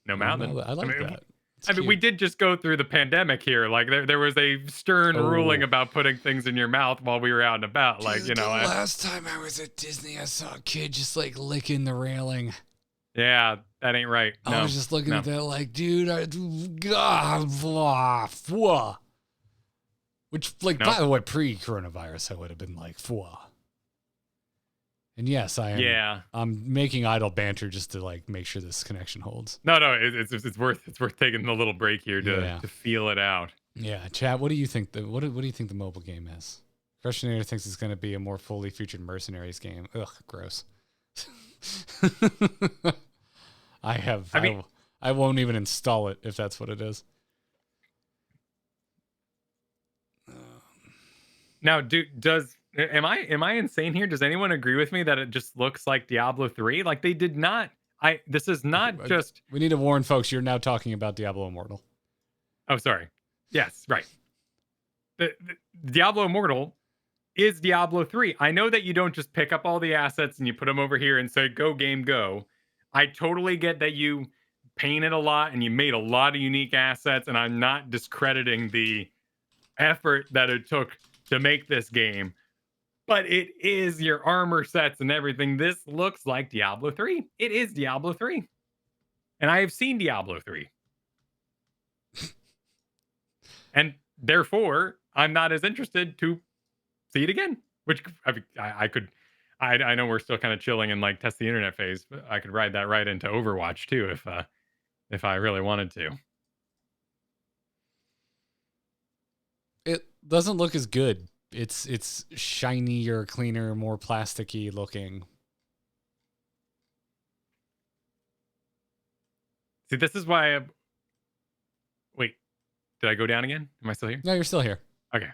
No mouthing. I like that. It's I mean, we cute. did just go through the pandemic here. Like there was a stern ruling Oh. about putting things in your mouth while we were out and about. Like, Dude, the last time I was at Disney, I saw a kid just like licking the railing. yeah, that ain't right. No, I was just looking no. at that like, dude, blah. Which, like, Nope. by the way, pre-coronavirus, I would have been like, fwa. And yes, I am. Yeah. I'm making idle banter just to like make sure this connection holds. No, it's worth taking a little break here Yeah. to feel it out. Yeah, chat. What do you think what do you think the mobile game is? Crushinator thinks it's going to be a more fully featured mercenaries game. Ugh, gross. I won't even install it if that's what it is. Now, am I insane here? Does anyone agree with me that it just looks like Diablo 3? Like they did not. This is not just. We need to warn folks. You're now talking about Diablo Immortal. Oh, sorry. Yes, right. The Diablo Immortal is Diablo 3. I know that you don't just pick up all the assets and you put them over here and say, go, game, go. I totally get that you painted a lot and you made a lot of unique assets, and I'm not discrediting the effort that it took to make this game. But it is your armor sets and everything. This looks like Diablo 3. It is Diablo 3. And I have seen Diablo 3. And therefore, I'm not as interested to see it again. Which I could, I know we're still kind of chilling and like test the internet phase, but I could ride that right into Overwatch too if I really wanted to. It doesn't look as good. It's shinier, cleaner, more plasticky looking. See, this is why. Wait, did I go down again? Am I still here? No, you're still here. Okay.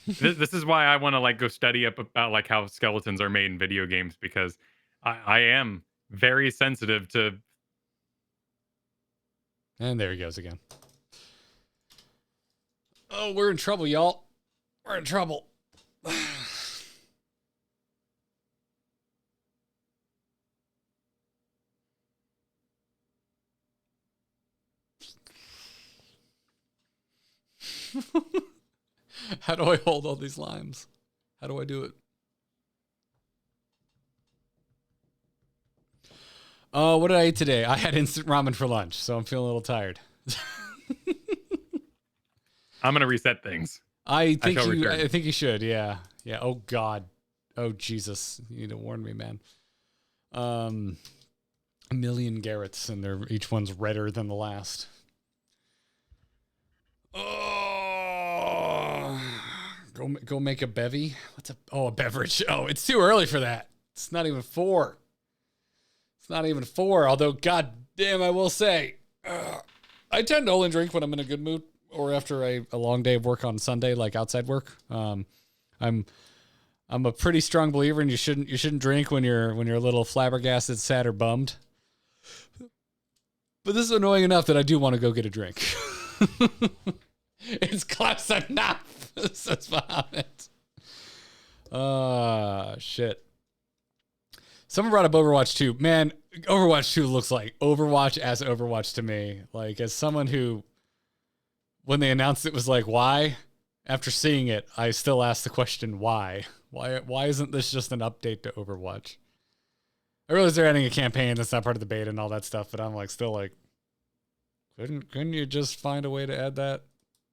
This is why I want to like go study up about like how skeletons are made in video games, because I am very sensitive to. And there he goes again. Oh, we're in trouble, y'all. We're in trouble. How do I hold all these limes? How do I do it? Oh, what did I eat today? I had instant ramen for lunch, so I'm feeling a little tired. I'm gonna reset things. I think return. you should. Yeah. Oh God. Oh Jesus. You need to warn me, man. A million Garretts, and each one's redder than the last. Oh, go make a bevy. A beverage? Oh, it's too early for that. It's not even 4. It's not even 4. Although, god damn, I will say, I tend to only drink when I'm in a good mood or after a long day of work on Sunday, like outside work. I'm a pretty strong believer, and you shouldn't drink when you're a little flabbergasted, sad, or bummed. But this is annoying enough that I do want to go get a drink. It's close enough, says Mohammed. Shit. Someone brought up Overwatch 2. Man, Overwatch 2 looks like Overwatch as Overwatch to me. Like, as someone who, when they announced it, was like, why? After seeing it, I still ask the question, why? Why isn't this just an update to Overwatch? I realize they're adding a campaign that's not part of the beta and all that stuff, but I'm like, still like, couldn't you just find a way to add that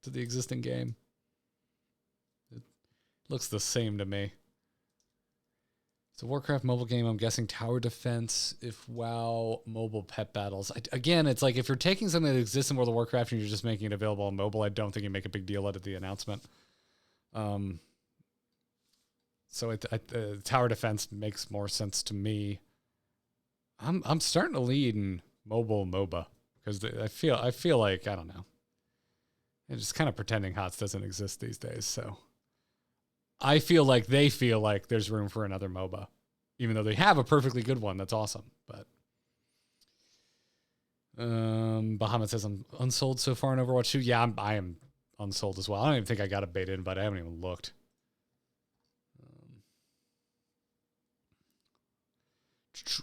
to the existing game? It looks the same to me. It's a Warcraft mobile game. I'm guessing tower defense. If WoW mobile pet battles. Again, it's like if you're taking something that exists in World of Warcraft and you're just making it available on mobile, I don't think you make a big deal out of the announcement. So tower defense makes more sense to me. I'm starting to lead in mobile MOBA because I feel like, I don't know. It's just kind of pretending HOTS doesn't exist these days. So I feel like they feel like there's room for another MOBA, even though they have a perfectly good one. That's awesome. But Bahamut says I'm unsold so far in Overwatch 2. Yeah, I am unsold as well. I don't even think I got a beta in, but I haven't even looked.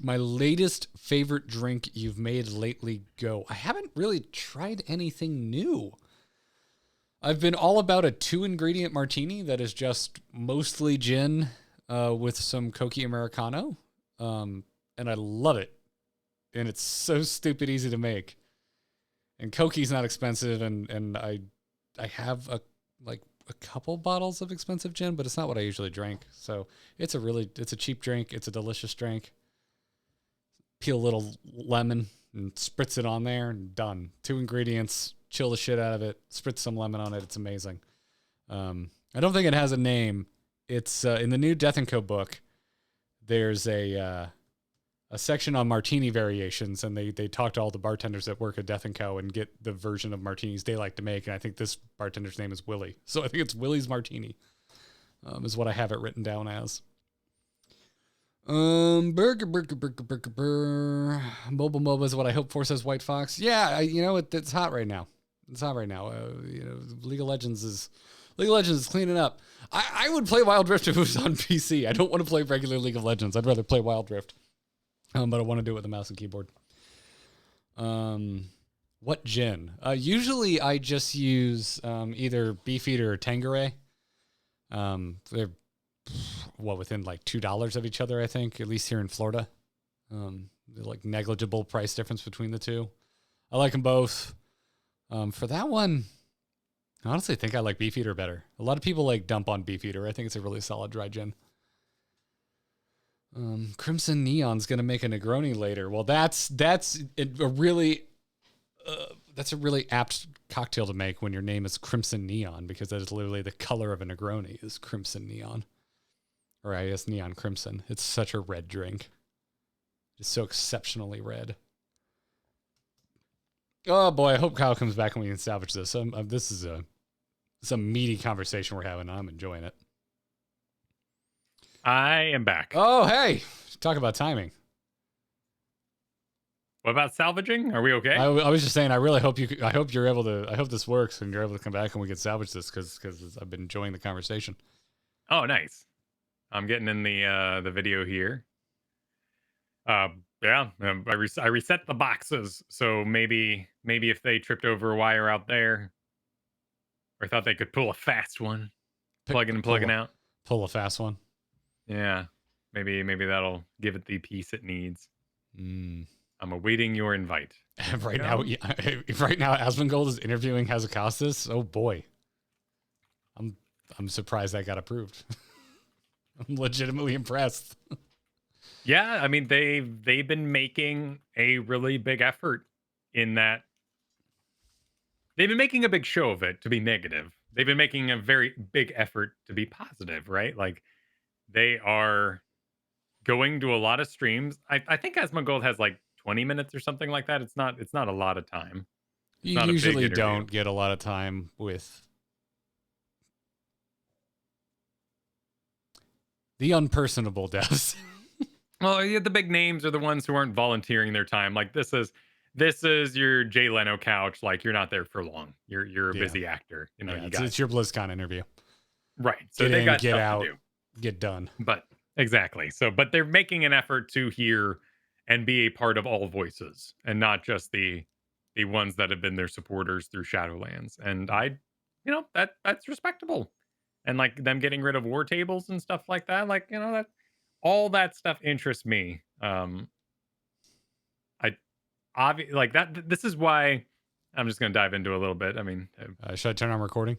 My latest favorite drink you've made lately, go. I haven't really tried anything new. I've been all about a 2-ingredient martini that is just mostly gin with some Coke Americano. And I love it. And it's so stupid easy to make. And Coke's not expensive, and I have a couple bottles of expensive gin, but it's not what I usually drink. So it's a cheap drink. It's a delicious drink. Peel a little lemon and spritz it on there and done. 2 ingredients, chill the shit out of it, spritz some lemon on it. It's amazing. I don't think it has a name. It's in the new Death & Co book. There's a section on martini variations, and they talk to all the bartenders that work at Death & Co and get the version of martinis they like to make. And I think this bartender's name is Willie. So I think it's Willie's Martini is what I have it written down as. Burger. Mobile MOBA is what I hope for, says White Fox. Yeah, it's hot right now. It's hot right now. League of Legends is cleaning up. I would play Wild Rift if it was on PC. I don't want to play regular League of Legends. I'd rather play Wild Rift. But I want to do it with a mouse and keyboard. What gin? Usually I just use either Beefeater or Tanqueray. They're within like $2 of each other, I think, at least here in Florida. They're like negligible price difference between the two. I like them both. For that one, I honestly think I like Beefeater better. A lot of people like dump on Beefeater. I think it's a really solid dry gin. Crimson Neon's gonna make a Negroni later. Well, that's a really apt cocktail to make when your name is Crimson Neon, because that is literally the color of a Negroni is Crimson Neon. Or I guess Neon Crimson. It's such a red drink. It's so exceptionally red. Oh boy, I hope Kyle comes back and we can salvage this. This is a meaty conversation we're having. I'm enjoying it. I am back. Oh, hey. Talk about timing. What about salvaging? Are we okay? I was just saying, I hope this works and you're able to come back and we can salvage this because I've been enjoying the conversation. Oh, nice. I'm getting in the video here. I reset the boxes, so maybe if they tripped over a wire out there, or thought they could pull a fast one, plugging and plugging out. Pull a fast one. Yeah, maybe that'll give it the peace it needs. I'm awaiting your invite. Right now, Asmongold is interviewing Hazakostas. Oh boy, I'm surprised that got approved. I'm legitimately impressed. Yeah, I mean they've been making a really big effort in that. They've been making a big show of it to be negative. They've been making a very big effort to be positive, right? Like they are going to a lot of streams. I think Asmongold has like 20 minutes or something like that. It's not a lot of time. You usually don't get a lot of time with the unpersonable devs. Well, yeah, the big names are the ones who aren't volunteering their time. Like this is your Jay Leno couch. Like you're not there for long. You're a busy actor. It's your BlizzCon interview. Right. So they got get stuff out, to do. Get done. But exactly. But they're making an effort to hear and be a part of all voices and not just the ones that have been their supporters through Shadowlands. And that's respectable. And like them getting rid of war tables and stuff like that, that all that stuff interests me. This is why I'm just going to dive into a little bit. I mean, should I turn on recording?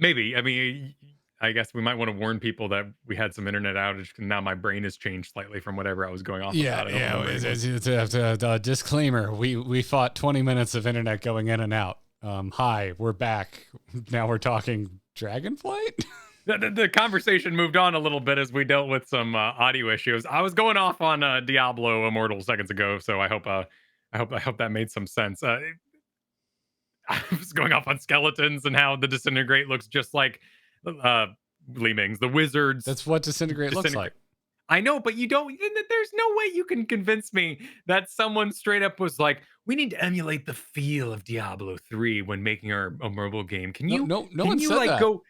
Maybe. I mean, I guess we might want to warn people that we had some internet outage. And now my brain has changed slightly from whatever I was going off about. It's a disclaimer. We fought 20 minutes of internet going in and out. Hi, we're back. Now we're talking Dragonflight. The conversation moved on a little bit as we dealt with some audio issues. I was going off on Diablo Immortal seconds ago, so I hope that made some sense. I was going off on skeletons and how the disintegrate looks just like Leemings, the wizards. That's what disintegrate looks like. I know, but you don't. There's no way you can convince me that someone straight up was like, "We need to emulate the feel of Diablo 3 when making a mobile game." Can you? No can one you said like that. go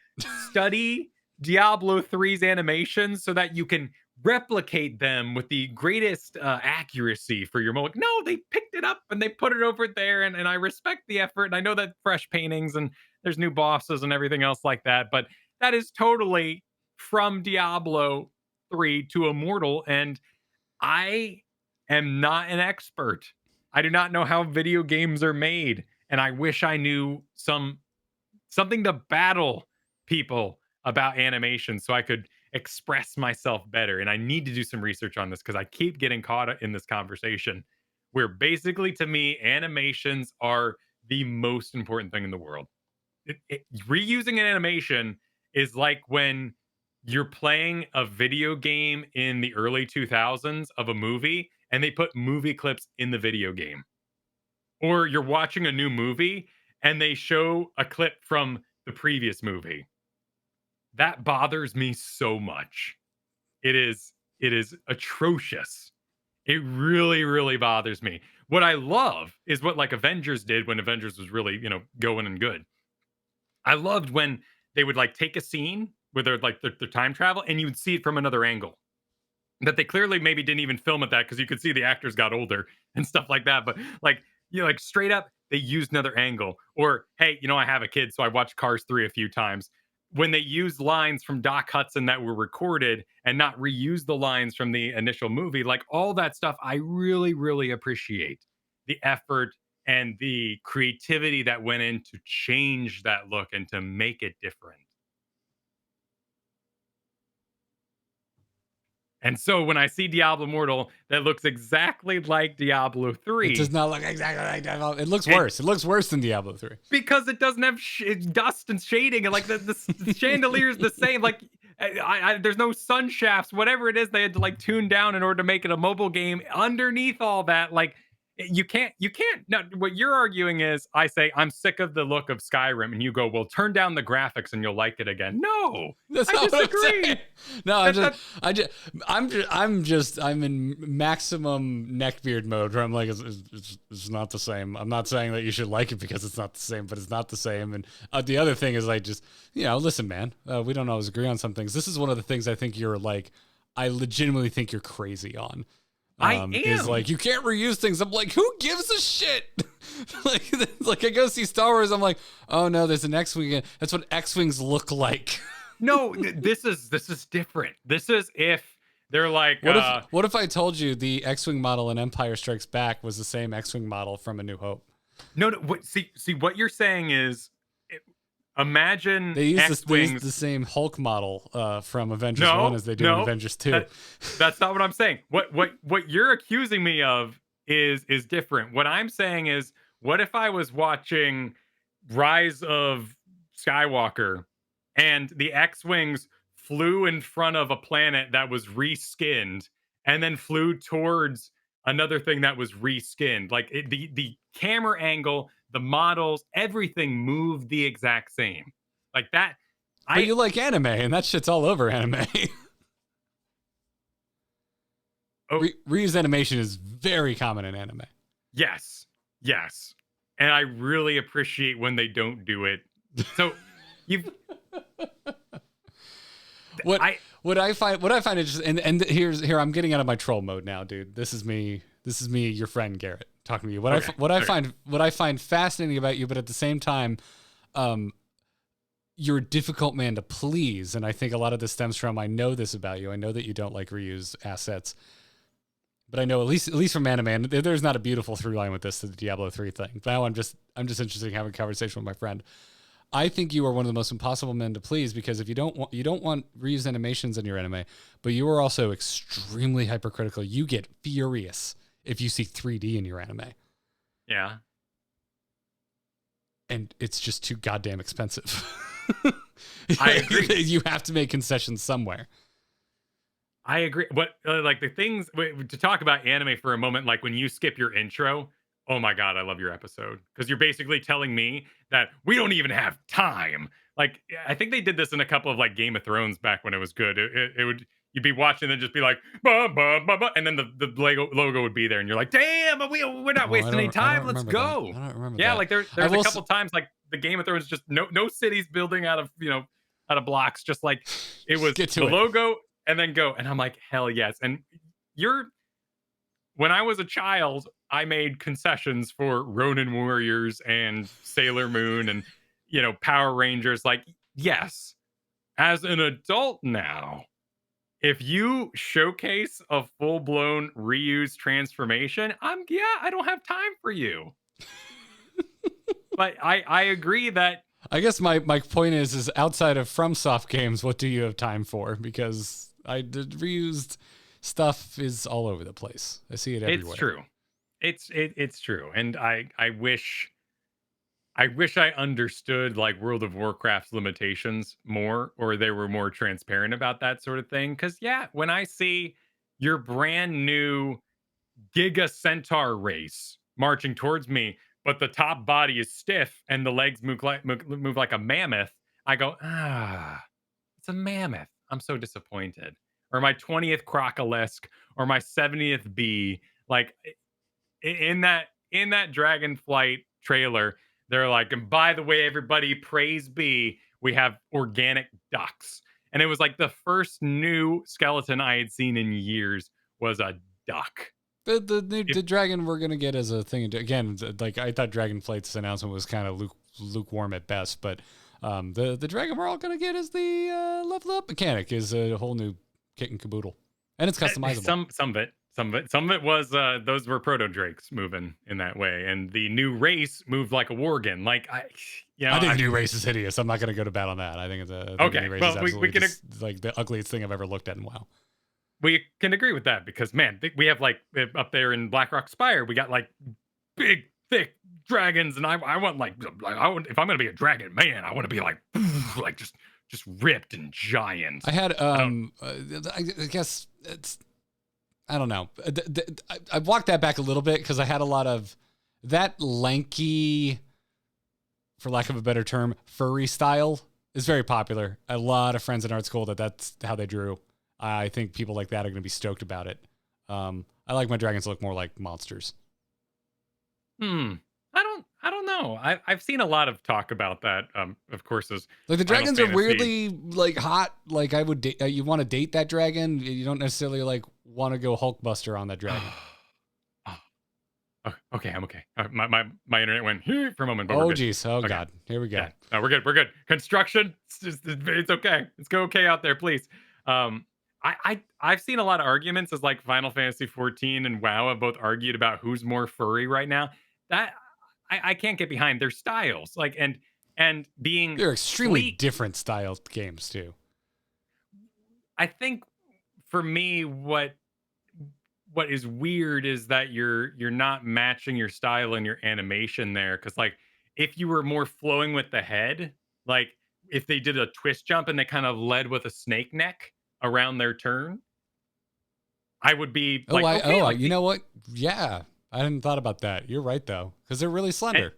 study Diablo 3's animations so that you can replicate them with the greatest accuracy for your mobile? No, they picked it up and they put it over there, and I respect the effort. And I know that fresh paintings and there's new bosses and everything else like that, but that is totally from Diablo 3 to Immortal, and I am not an expert. I do not know how video games are made, and I wish I knew something to battle people about animation so I could express myself better. And I need to do some research on this because I keep getting caught in this conversation where basically to me animations are the most important thing in the world. Reusing an animation is like when you're playing a video game in the early 2000s of a movie and they put movie clips in the video game. Or you're watching a new movie and they show a clip from the previous movie. That bothers me so much. It is atrocious. It really, really bothers me. What I love is what like Avengers did when Avengers was really, going and good. I loved when they would like take a scene where they're like their time travel and you would see it from another angle that they clearly maybe didn't even film at that because you could see the actors got older and stuff like that. But like, like straight up, they used another angle. Or, hey, I have a kid, so I watched Cars 3 a few times. When they used lines from Doc Hudson that were recorded and not reuse the lines from the initial movie, like all that stuff, I really, really appreciate the effort and the creativity that went in to change that look and to make it different. And so when I see Diablo Immortal that looks exactly like Diablo It 3, does not look exactly like Diablo. It looks worse. It looks worse than Diablo 3. because it doesn't have dust and shading, and like the chandelier's the same. Like there's no sun shafts, whatever it is they had to like tune down in order to make it a mobile game. Underneath all that, like you can't. No, what you're arguing is, I say I'm sick of the look of Skyrim, and you go, well, turn down the graphics and you'll like it again. No, That's I not what I'm disagree. saying. No, I'm in maximum neckbeard mode where I'm like, it's not the same. I'm not saying that you should like it because it's not the same, but it's not the same. And the other thing is, like, just, listen, man, we don't always agree on some things. This is one of the things I think you're like, I legitimately think you're crazy on. I am. Is like, you can't reuse things. I'm like, who gives a shit? like I go see Star Wars. I'm like, oh no, there's an X-wing. That's what X-wings look like. No, this is different. This is if they're like, what if I told you the X-wing model in Empire Strikes Back was the same X-wing model from A New Hope? No. See, what you're saying is, imagine they use X-wings. the same Hulk model from Avengers 1 as they do in Avengers 2. That's not what I'm saying. What you're accusing me of is different. What I'm saying is, what if I was watching Rise of Skywalker and the X-wings flew in front of a planet that was reskinned and then flew towards another thing that was reskinned? Like the camera angle, the models, everything moved the exact same. Like that. But you like anime, and that shit's all over anime. Reuse animation is very common in anime. Yes. And I really appreciate when they don't do it. So you've what I find interesting, and here I'm getting out of my troll mode now, dude. This is me, your friend Garrett, talking to you. What I find fascinating about you, but at the same time, you're a difficult man to please, and I think a lot of this stems from, I know this about you. I know that you don't like reused assets, but I know at least from anime, and there's not a beautiful through line with this to the Diablo 3 thing. But now I'm just interested in having a conversation with my friend. I think you are one of the most impossible men to please, because if you don't want reused animations in your anime, but you are also extremely hypercritical. You get furious if you see 3D in your anime. Yeah. And it's just too goddamn expensive. I agree. You have to make concessions somewhere. I agree. What like the things to talk about anime for a moment, like when you skip your intro. Oh my god, I love your episode because you're basically telling me that we don't even have time. Like I think they did this in a couple of like Game of Thrones back when it was good. It would you'd be watching and just be like, bah, bah, bah, bah, and then the logo would be there, and you're like, damn, we're not Oh, wasting any I don't time. Let's remember that. go. I don't remember Yeah, that. like I there's a will. couple times like the Game of Thrones just no cities building out of out of blocks, just like it Just was get the to it. logo and then go. And I'm like, hell yes. And you're when I was a child, I made concessions for Ronin Warriors and Sailor Moon and Power Rangers. Like, yes, as an adult now, if you showcase a full blown reuse transformation, I don't have time for you. But I agree that I guess my point is outside of FromSoft games, what do you have time for? Because I did reused stuff is all over the place. I see it everywhere. it's true. It's true. And I wish I understood like World of Warcraft's limitations more, or they were more transparent about that sort of thing. Cause yeah, when I see your brand new Giga Centaur race marching towards me, but the top body is stiff and the legs move like a mammoth, I go, it's a mammoth. I'm so disappointed. Or my 20th Crocolisk or my 70th bee. Like in that Dragonflight trailer, they're like, and by the way, everybody, praise be, we have organic ducks. And it was like the first new skeleton I had seen in years was a duck. The dragon we're gonna get as a thing again. Like I thought Dragonflight's announcement was kind of lukewarm at best, but the dragon we're all gonna get is the level up mechanic is a whole new kit and caboodle, and it's customizable. Some of it was those were proto drakes moving in that way, and the new race moved like a worgen. Like I think the new race is hideous. I'm not going to go to bat on that. I think it's okay. The new race Well, is absolutely we can just, like the ugliest thing I've ever looked at in WoW. we can agree with that because man, we have like up there in Blackrock Spire, we got like big, thick dragons, and I want like I want, if I'm going to be a dragon man, I want to be like like just ripped and giant. I had I guess it's I don't know. I walked that back a little bit because I had a lot of that lanky, for lack of a better term, furry style is very popular. A lot of friends in art school that's how they drew. I think people like that are going to be stoked about it. I like my dragons to look more like monsters. I don't know. I've seen a lot of talk about that. Of course, as like the Final dragons are Fantasy. weirdly like hot. Like I would, you want to date that dragon. You don't necessarily like want to go Hulkbuster on that dragon. Oh, okay, I'm okay. My internet went for a moment. But Oh we're good. geez, oh Okay. god, here we go. Yeah. No, we're good. We're good. Construction, it's okay. It's go okay out there, please. I've seen a lot of arguments as like Final Fantasy 14 and WoW have both argued about who's more furry right now. That I can't get behind their styles. Like and being They're extremely sleek. different style games too. I think for me, what is weird is that you're not matching your style and your animation there. Because like if you were more flowing with the head, like if they did a twist jump and they kind of led with a snake neck around their turn, I would be like, you know what? Yeah, I hadn't thought about that. You're right though, because they're really slender.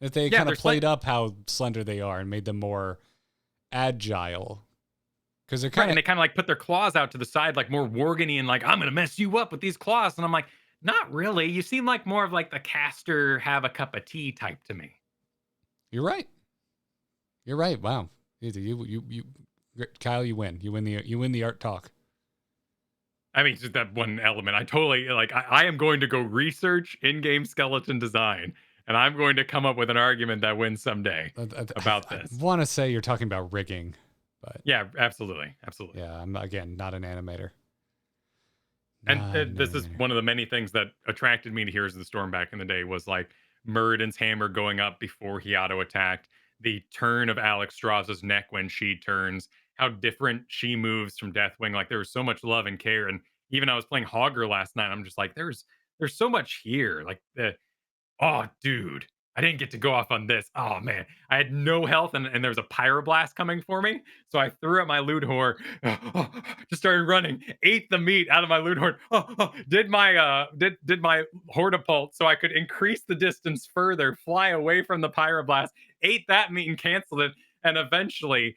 If they kind of played up how slender they are and made them more agile, because they're and they kind of like put their claws out to the side, like more Worgany, and like I'm gonna mess you up with these claws, and I'm like, not really. You seem like more of like the caster have a cup of tea type to me. You're right. You're right. Wow, you Kyle, you win. You win the art talk. I mean, just that one element. I totally like. I am going to go research in-game skeleton design, and I'm going to come up with an argument that wins someday about this. I want to say you're talking about rigging, but yeah, absolutely. Yeah, I'm again not an animator. And this is one of the many things that attracted me to Heroes of the Storm back in the day was like Muradin's hammer going up before he auto-attacked, the turn of Alex Strauss's neck when she turns, how different she moves from Deathwing. Like there was so much love and care. And even I was playing Hogger last night. I'm just like, there's so much here. Like oh dude, I didn't get to go off on this. Oh man, I had no health and there was a pyroblast coming for me. So I threw at my loot horn, just started running, ate the meat out of my loot horn, did my hortipult so I could increase the distance further, fly away from the pyroblast, ate that meat and canceled it, and eventually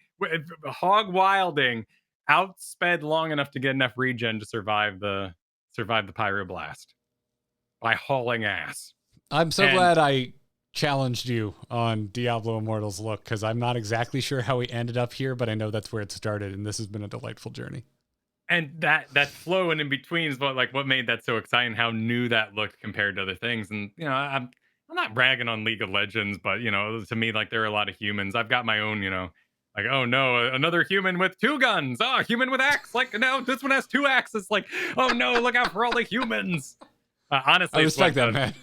hog wilding outsped long enough to get enough regen to survive the pyroblast by hauling ass. I'm so And glad I challenged you on Diablo Immortal's look, because I'm not exactly sure how we ended up here, but I know that's where it started, and this has been a delightful journey. and that flow and in between is what made that so exciting. How new that looked compared to other things. And I'm not bragging on League of Legends, but to me, like, there are a lot of humans. I've got my own, like, oh no, another human with two guns. Oh, human with axe. Like, no, this one has two axes. Like, oh no, look out for all the humans. Honestly, I respect that, man.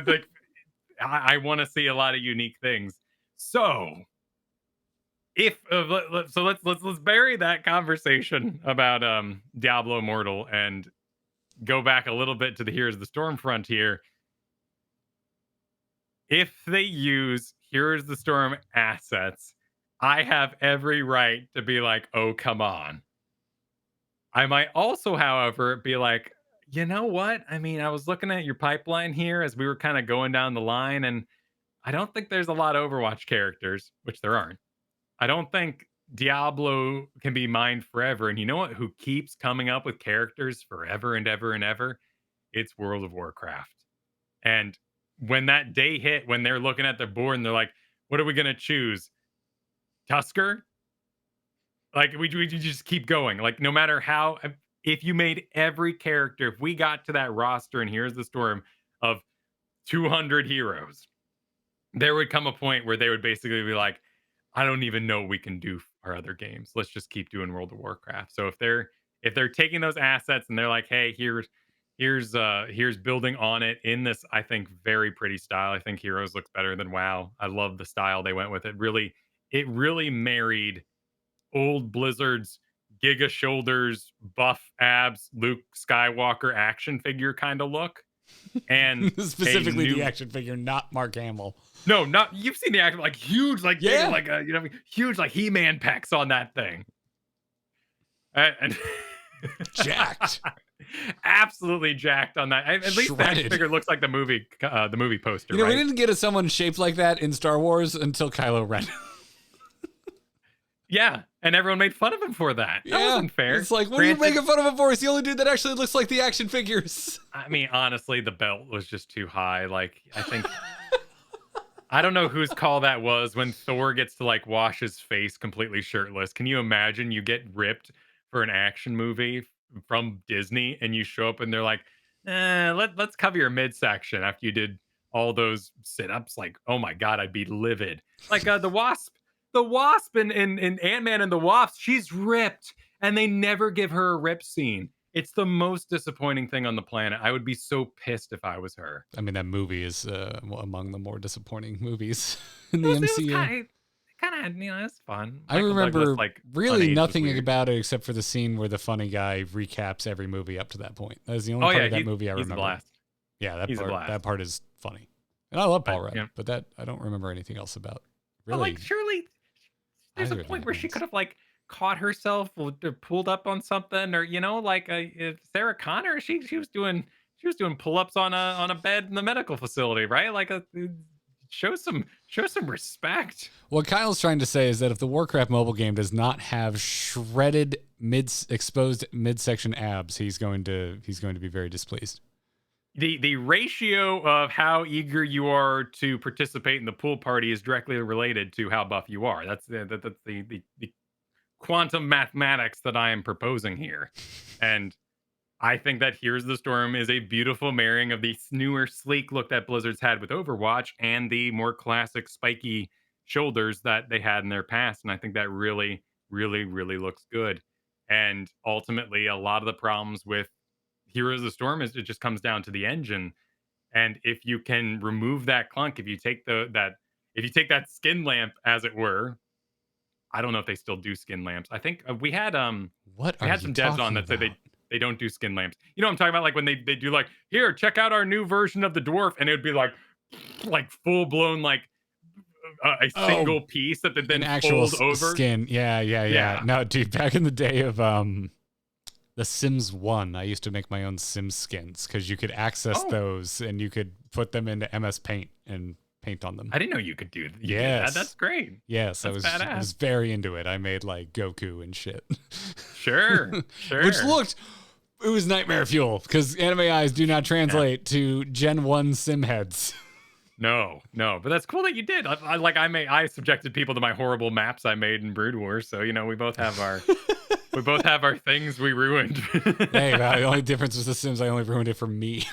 like, I want to see a lot of unique things. So if let's bury that conversation about Diablo Immortal and go back a little bit to the Heroes of the Storm frontier. If they use Heroes of the Storm assets, I have every right to be like, oh, come on. I might also, however, be like, you know what? I mean, I was looking at your pipeline here as we were kind of going down the line, and I don't think there's a lot of Overwatch characters, which there aren't. I don't think Diablo can be mined forever. And you know what? Who keeps coming up with characters forever and ever and ever? It's World of Warcraft. And when that day hit, when they're looking at their board and they're like, what are we going to choose? Tusker? Like, we just keep going. Like, no matter how, if you made every character, if we got to that roster, and here's the storm of 200 heroes, there would come a point where they would basically be like, I don't even know what we can do for our other games. Let's just keep doing World of Warcraft. So if they're taking those assets and they're like, hey, here's building on it in this, I think, very pretty style. I think Heroes looks better than WoW. I love the style they went with. It really married old Blizzard's Giga shoulders, buff abs, Luke Skywalker action figure kind of look. And specifically the action figure, not Mark Hamill. No, not you've seen the action, like huge, like yeah, like huge, like He-Man pecs on that thing. And jacked, absolutely jacked on that. At least the action figure looks like the movie poster. We didn't get someone shaped like that in Star Wars until Kylo Ren. Yeah, and everyone made fun of him for that. That wasn't fair. It's like, what are you making fun of him for? He's the only dude that actually looks like the action figures. I mean, honestly, the belt was just too high. Like, I think I don't know whose call that was when Thor gets to like wash his face completely shirtless. Can you imagine you get ripped for an action movie from Disney and you show up and they're like, let's cover your midsection after you did all those sit-ups? Like, oh my God, I'd be livid. Like the Wasp in Ant-Man and the Wasp, she's ripped and they never give her a rip scene. It's the most disappointing thing on the planet. I would be so pissed if I was her. I mean, that movie is among the more disappointing movies in the MCU. It kind of, it's fun. I remember really nothing about it except for the scene where the funny guy recaps every movie up to that point. That was the only part of that movie I remember. He's a blast. Yeah, that part is funny. And I love Paul Rudd, but that I don't remember anything else about. Really, like, surely there's a point where she could have like caught herself or pulled up on something, or like Sarah Connor, she was doing pull-ups on a bed in the medical facility, right? Like show some respect. What Kyle's trying to say is that if the Warcraft mobile game does not have shredded exposed midsection abs, he's going to be very displeased. The ratio of how eager you are to participate in the pool party is directly related to how buff you are. That's the quantum mathematics that I am proposing here. And I think that Here's the Storm is a beautiful marrying of the newer, sleek look that Blizzard's had with Overwatch and the more classic, spiky shoulders that they had in their past. And I think that really, really, really looks good. And ultimately, a lot of the problems with Heroes of the Storm is it just comes down to the engine. And if you can remove that clunk, if you take that skin lamp, as it were, I don't know if they still do skin lamps. I think we had some devs on that said they don't do skin lamps. You know what I'm talking about? Like when they do like, here, check out our new version of the dwarf, and it would be like like full blown like a single piece that they an then actual fold over. skin. Yeah. Yeah. No, dude, back in the day of The Sims 1, I used to make my own Sims skins because you could access those and you could put them into MS Paint and paint on them. I didn't know you could do that. Yes. That's great. Yes, That's I was very into it. I made like Goku and shit. Sure. Which it was nightmare fuel because anime eyes do not translate to Gen 1 sim heads. No, but that's cool that you did. I subjected people to my horrible maps I made in Brood Wars, so we both have our things we ruined. Hey, the only difference was The Sims. I only ruined it for me.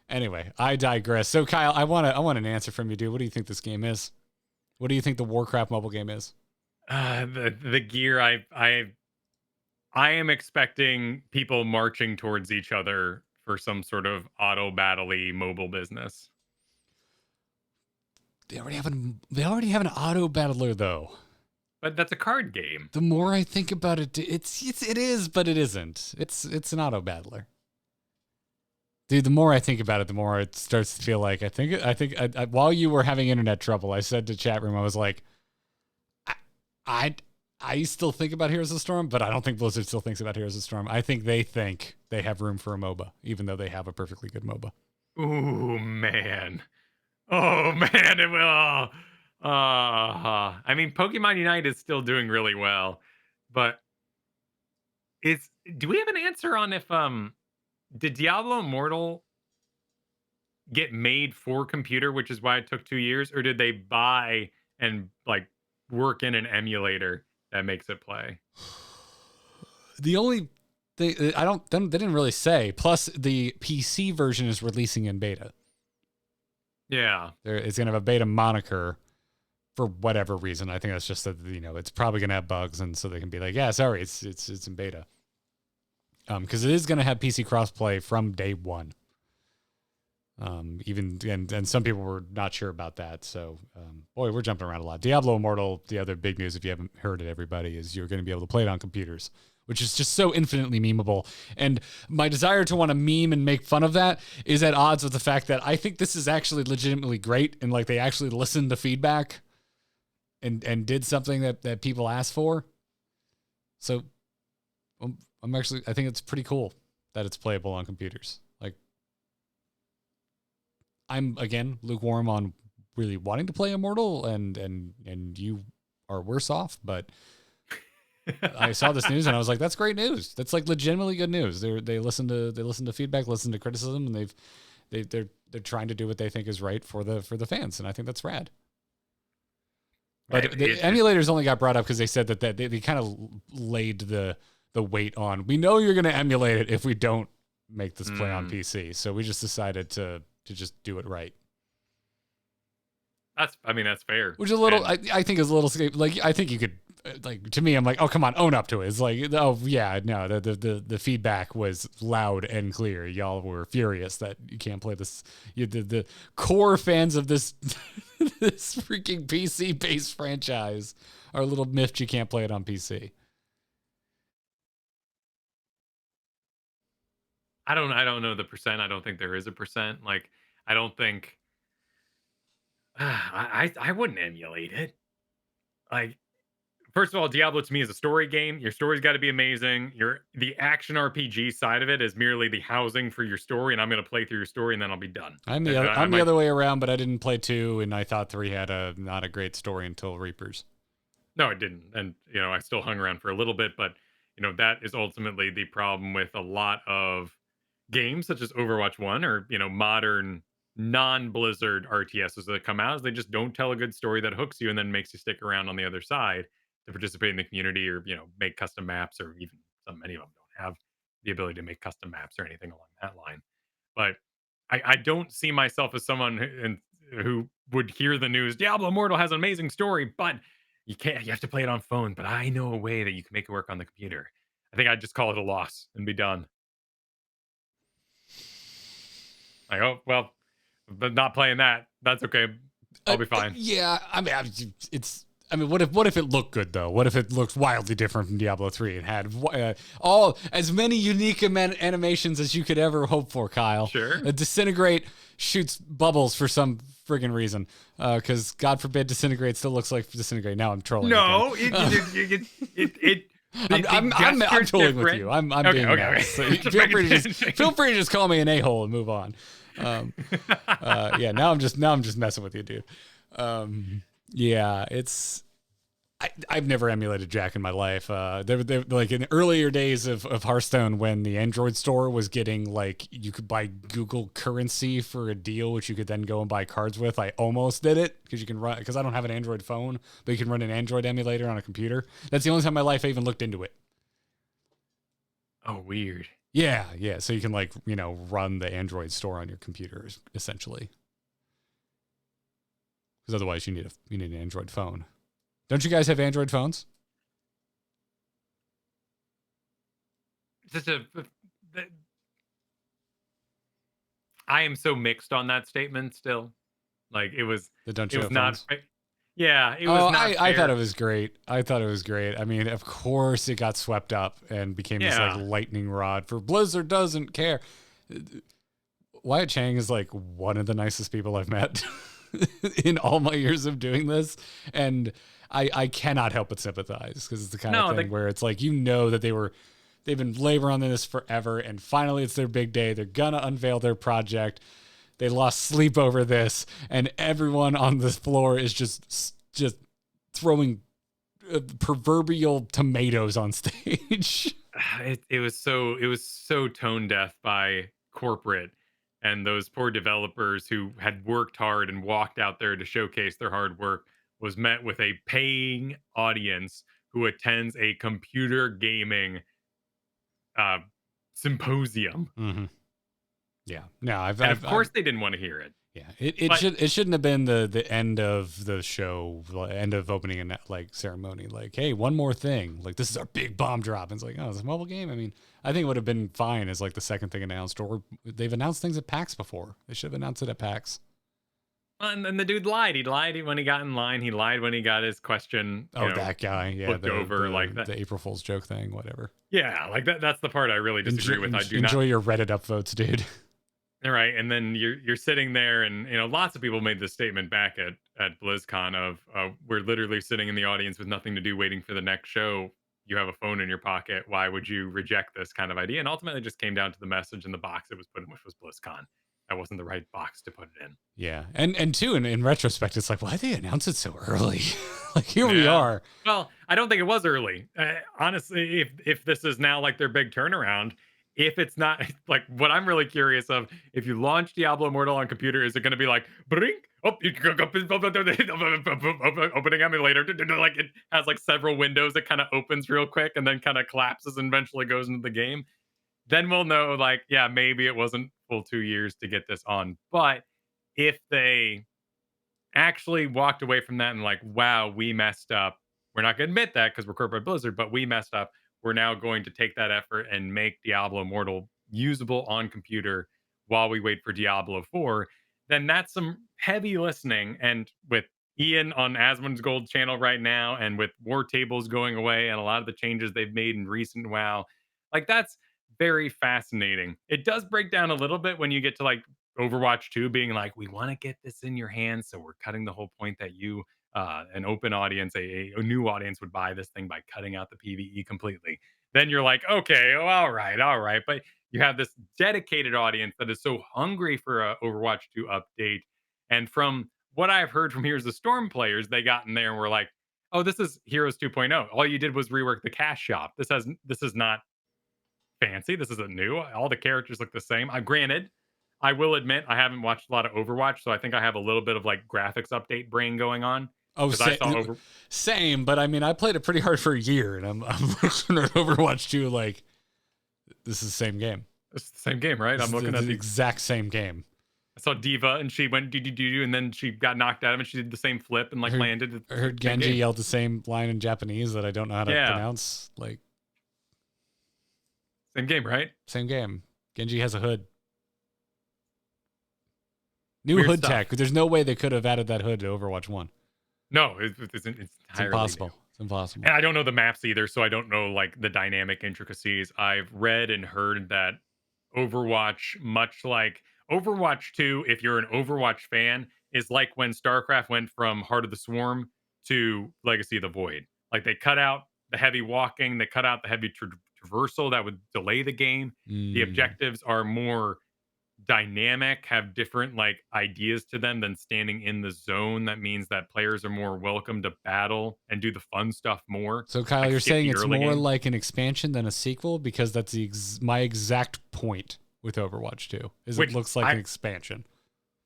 Anyway, I digress. So Kyle, I want an answer from you, dude. What do you think this game is? What do you think the Warcraft mobile game is? The gear I am expecting people marching towards each other for some sort of auto battle-y mobile business. They already have an auto battler though. But that's a card game. The more I think about it, it is, but it isn't. It's an auto battler. Dude, the more I think about it, the more it starts to feel like I think while you were having internet trouble, I said to chat room, I was like, I still think about Heroes of the Storm, but I don't think Blizzard still thinks about Heroes of the Storm. I think they have room for a MOBA, even though they have a perfectly good MOBA. Ooh, man. Oh, man, it will. I mean, Pokemon Unite is still doing really well, but do we have an answer on if did Diablo Immortal get made for computer, which is why it took 2 years, or did they buy and like work in an emulator that makes it play? The only thing they didn't really say. Plus, the PC version is releasing in beta. Yeah, it's gonna have a beta moniker for whatever reason. I think that's just that it's probably gonna have bugs, and so they can be like, yeah, sorry, it's in beta. Because it is gonna have PC crossplay from day one. And some people were not sure about that. So, boy, we're jumping around a lot. Diablo Immortal, the other big news, if you haven't heard it, everybody, is you're going to be able to play it on computers, which is just so infinitely memeable. And my desire to want to meme and make fun of that is at odds with the fact that I think this is actually legitimately great. And like they actually listened to feedback and did something that people asked for. So I think it's pretty cool that it's playable on computers. I'm again lukewarm on really wanting to play Immortal, and you are worse off. But I saw this news and I was like, "That's great news. That's like legitimately good news." They listen to feedback, listen to criticism, and they're trying to do what they think is right for the fans, and I think that's rad. But the emulators only got brought up because they said that they kind of laid the weight on. We know you're going to emulate it if we don't make this play on PC, so we just decided to just do it right. That's fair. Which is a little, I think is a little, like, I think you could, like, to me, I'm like, oh, come on, own up to it. It's like, oh, yeah, no, the feedback was loud and clear. Y'all were furious that you can't play this. The core fans of this, this freaking PC-based franchise are a little miffed you can't play it on PC. I don't know the percent. I don't think there is a percent. Like, I don't think I wouldn't emulate it. Like, first of all, Diablo to me is a story game. Your story's got to be amazing. The action RPG side of it is merely the housing for your story, and I'm going to play through your story and then I'll be done. I'm the other way around, but I didn't play 2, and I thought 3 had not a great story until Reapers. No, it didn't. And I still hung around for a little bit, but that is ultimately the problem with a lot of games such as Overwatch 1 or modern non-Blizzard RTSs that come out, is they just don't tell a good story that hooks you and then makes you stick around on the other side to participate in the community or make custom maps, or even many of them don't have the ability to make custom maps or anything along that line. But I don't see myself as someone who would hear the news Diablo Immortal has an amazing story, but you have to play it on phone. But I know a way that you can make it work on the computer. I think I'd just call it a loss and be done. Like, oh, well, but not playing that. That's okay. I'll be fine. Yeah, I mean, what if it looked good though? What if it looked wildly different from Diablo 3 and had as many unique animations as you could ever hope for, Kyle? Sure. Disintegrate, shoots bubbles for some friggin' reason. Because God forbid disintegrate still looks like disintegrate. Now I'm trolling. No, again. I'm trolling with you. I'm okay, being nice. So feel free to just call me an a-hole and move on. Yeah. Now I'm just messing with you, dude. Yeah, I've never emulated Jack in my life. They like in the earlier days of Hearthstone, when the Android store was getting like you could buy Google currency for a deal, which you could then go and buy cards with. I almost did it because you can run, because I don't have an Android phone, but you can run an Android emulator on a computer. That's the only time in my life I even looked into it. Oh, weird. Yeah. So you can like, run the Android store on your computer essentially. Because otherwise you need an Android phone. Don't you guys have Android phones? I am so mixed on that statement still. Like it was not. Yeah, it was not. I thought it was great. I mean, of course it got swept up and became this like lightning rod for Blizzard doesn't care. Wyatt Chang is like one of the nicest people I've met in all my years of doing this, and I cannot help but sympathize, because it's the kind of thing where it's like, that they've been laboring on this forever, and finally it's their big day. They're gonna unveil their project. They lost sleep over this, and everyone on the floor is just throwing proverbial tomatoes on stage. It was so tone deaf by corporate, and those poor developers who had worked hard and walked out there to showcase their hard work was met with a paying audience who attends a computer gaming symposium. Mm-hmm. Yeah. No, of course they didn't want to hear it. Yeah, it shouldn't have been the end of the show, end of opening and like ceremony. Like, hey, one more thing. Like, this is our big bomb drop. And it's like, oh, it's a mobile game. I mean, I think it would have been fine as like the second thing announced, or they've announced things at PAX before. They should have announced it at PAX. And then the dude lied. He lied when he got in line. He lied when he got his question. That guy. Yeah, looked over like that. The April Fool's joke thing, whatever. Yeah, like that. That's the part I really disagree with. Enjoy your Reddit upvotes, dude. All right, and then you're sitting there, and lots of people made this statement back at BlizzCon of we're literally sitting in the audience with nothing to do, waiting for the next show. You have a phone in your pocket. Why would you reject this kind of idea? And ultimately, it just came down to the message and the box it was put in, which was BlizzCon. That wasn't the right box to put it in. Yeah, and too, in retrospect, it's like, why did they announce it so early? Like, here we are. Well, I don't think it was early. Honestly, if this is now like their big turnaround. If it's not, like, what I'm really curious of, if you launch Diablo Immortal on computer, is it going to be like, brink, you can go opening emulator, like it has like several windows, it kind of opens real quick and then kind of collapses and eventually goes into the game. Then we'll know, like, yeah, maybe it wasn't full 2 years to get this on. But if they actually walked away from that and like, wow, we messed up, we're not going to admit that because we're corporate Blizzard, but we messed up. We're now going to take that effort and make Diablo Immortal usable on computer while we wait for Diablo 4, then that's some heavy listening. And with Ian on Asmon's Gold channel right now, and with War Tables going away and a lot of the changes they've made in recent WoW, like that's very fascinating. It does break down a little bit when you get to like Overwatch 2 being like, we want to get this in your hands, so we're cutting the whole point that you an open audience, a new audience would buy this thing by cutting out the PvE completely. Then you're like, okay, all right. But you have this dedicated audience that is so hungry for a Overwatch 2 update. And from what I've heard from Heroes of Storm players, they got in there and were like, oh, this is Heroes 2.0. All you did was rework the cash shop. This is not fancy. This isn't new. All the characters look the same. Granted, I will admit I haven't watched a lot of Overwatch, so I think I have a little bit of like graphics update brain going on. Oh, same, but I mean, I played it pretty hard for a year, and I'm looking at Overwatch 2 like, this is the same game. It's the same game, right? I'm looking at the exact same game. I saw D.Va, and she went do, and then she got knocked out of it, and she did the same flip and like landed. I heard Genji yelled the same line in Japanese that I don't know how to pronounce. Like, same game, right? Same game. Genji has a hood. New Weird hood stuff. tech. There's no way they could have added that hood to Overwatch 1. No, it's impossible. New. It's impossible. And I don't know the maps either, so I don't know like the dynamic intricacies. I've read and heard that Overwatch, much like Overwatch 2, if you're an Overwatch fan, is like when StarCraft went from Heart of the Swarm to Legacy of the Void. Like they cut out the heavy walking, they cut out the heavy traversal that would delay the game. The Mm. objectives are more dynamic, have different like ideas to them than standing in the zone. That means that players are more welcome to battle and do the fun stuff more, So Kyle, like you're skip saying the it's early more game. like an expansion than a sequel because that's my exact point with Overwatch 2 is it Which looks like I an expansion.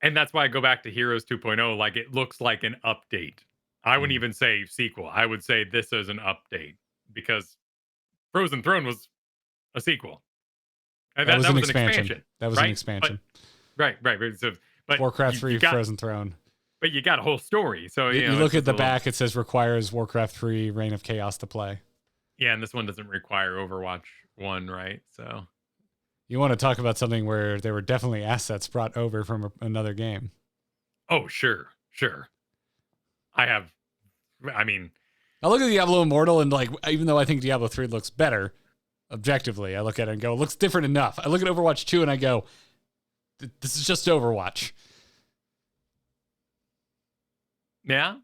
and that's why I go back to Heroes 2.0. Like it looks like an update. I wouldn't Mm. even say sequel. I would say this is an update because Frozen Throne was a sequel. And That was that an was an expansion. expansion, That was an right? But expansion. right. So, but Warcraft you 3 got Frozen Throne. but you got a whole story. So You it's look at just a the little back, it says requires Warcraft 3 Reign of Chaos to play. yeah. And this one doesn't require Overwatch 1, right? So You want to talk about something where there were definitely assets brought over from another game. oh sure. I have. I mean, I look at Diablo Immortal and like, even though I think Diablo 3 looks better, objectively, I look at it and go, it looks different enough. I look at Overwatch 2 and I go, this is just Overwatch. yeah.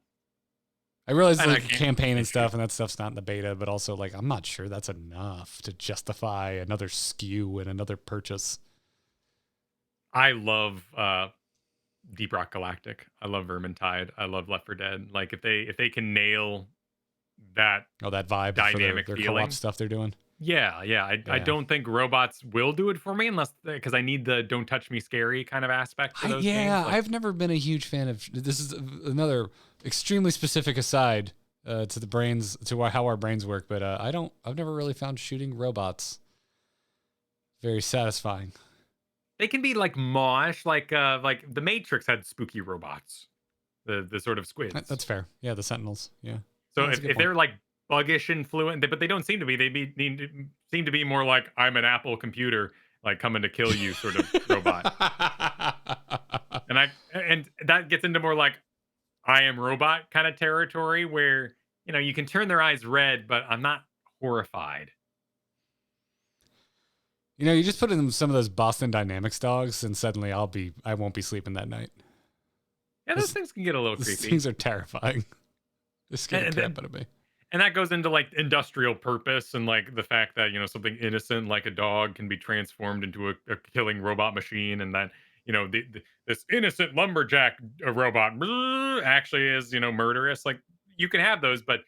I realize And I like can't. campaign and stuff, and that stuff's not in the beta, but also like I'm not sure that's enough to justify another SKU and another purchase. I love Deep Rock Galactic. I love Vermintide. I love Left 4 Dead. Like if they can nail that Oh, that vibe for dynamic their co-op feeling, stuff they're doing. yeah. I Yeah. don't think robots will do it for me unless because I need the "don't touch me" scary kind of aspect to those games. Like I've never been a huge fan of. This is another extremely specific aside to the brains to how our brains work, but I've never really found shooting robots very satisfying. they can be like mosh, like the Matrix had spooky robots, the sort of squids. That's fair. Yeah, the Sentinels. Yeah, So that's a good if point. they're like buggish influence, but they don't seem to be. Seem to be more like I'm an Apple computer, like coming to kill you, sort of robot. And that gets into more like I am robot kind of territory where you can turn their eyes red, but I'm not horrified. You just put in some of those Boston Dynamics dogs, and suddenly I won't be sleeping that night. Yeah, those things can get a little These creepy. things are terrifying. They scare the crap out of me. And that goes into like industrial purpose and like the fact that something innocent like a dog can be transformed into a killing robot machine, and that this innocent lumberjack robot actually is murderous. Like you can have those, but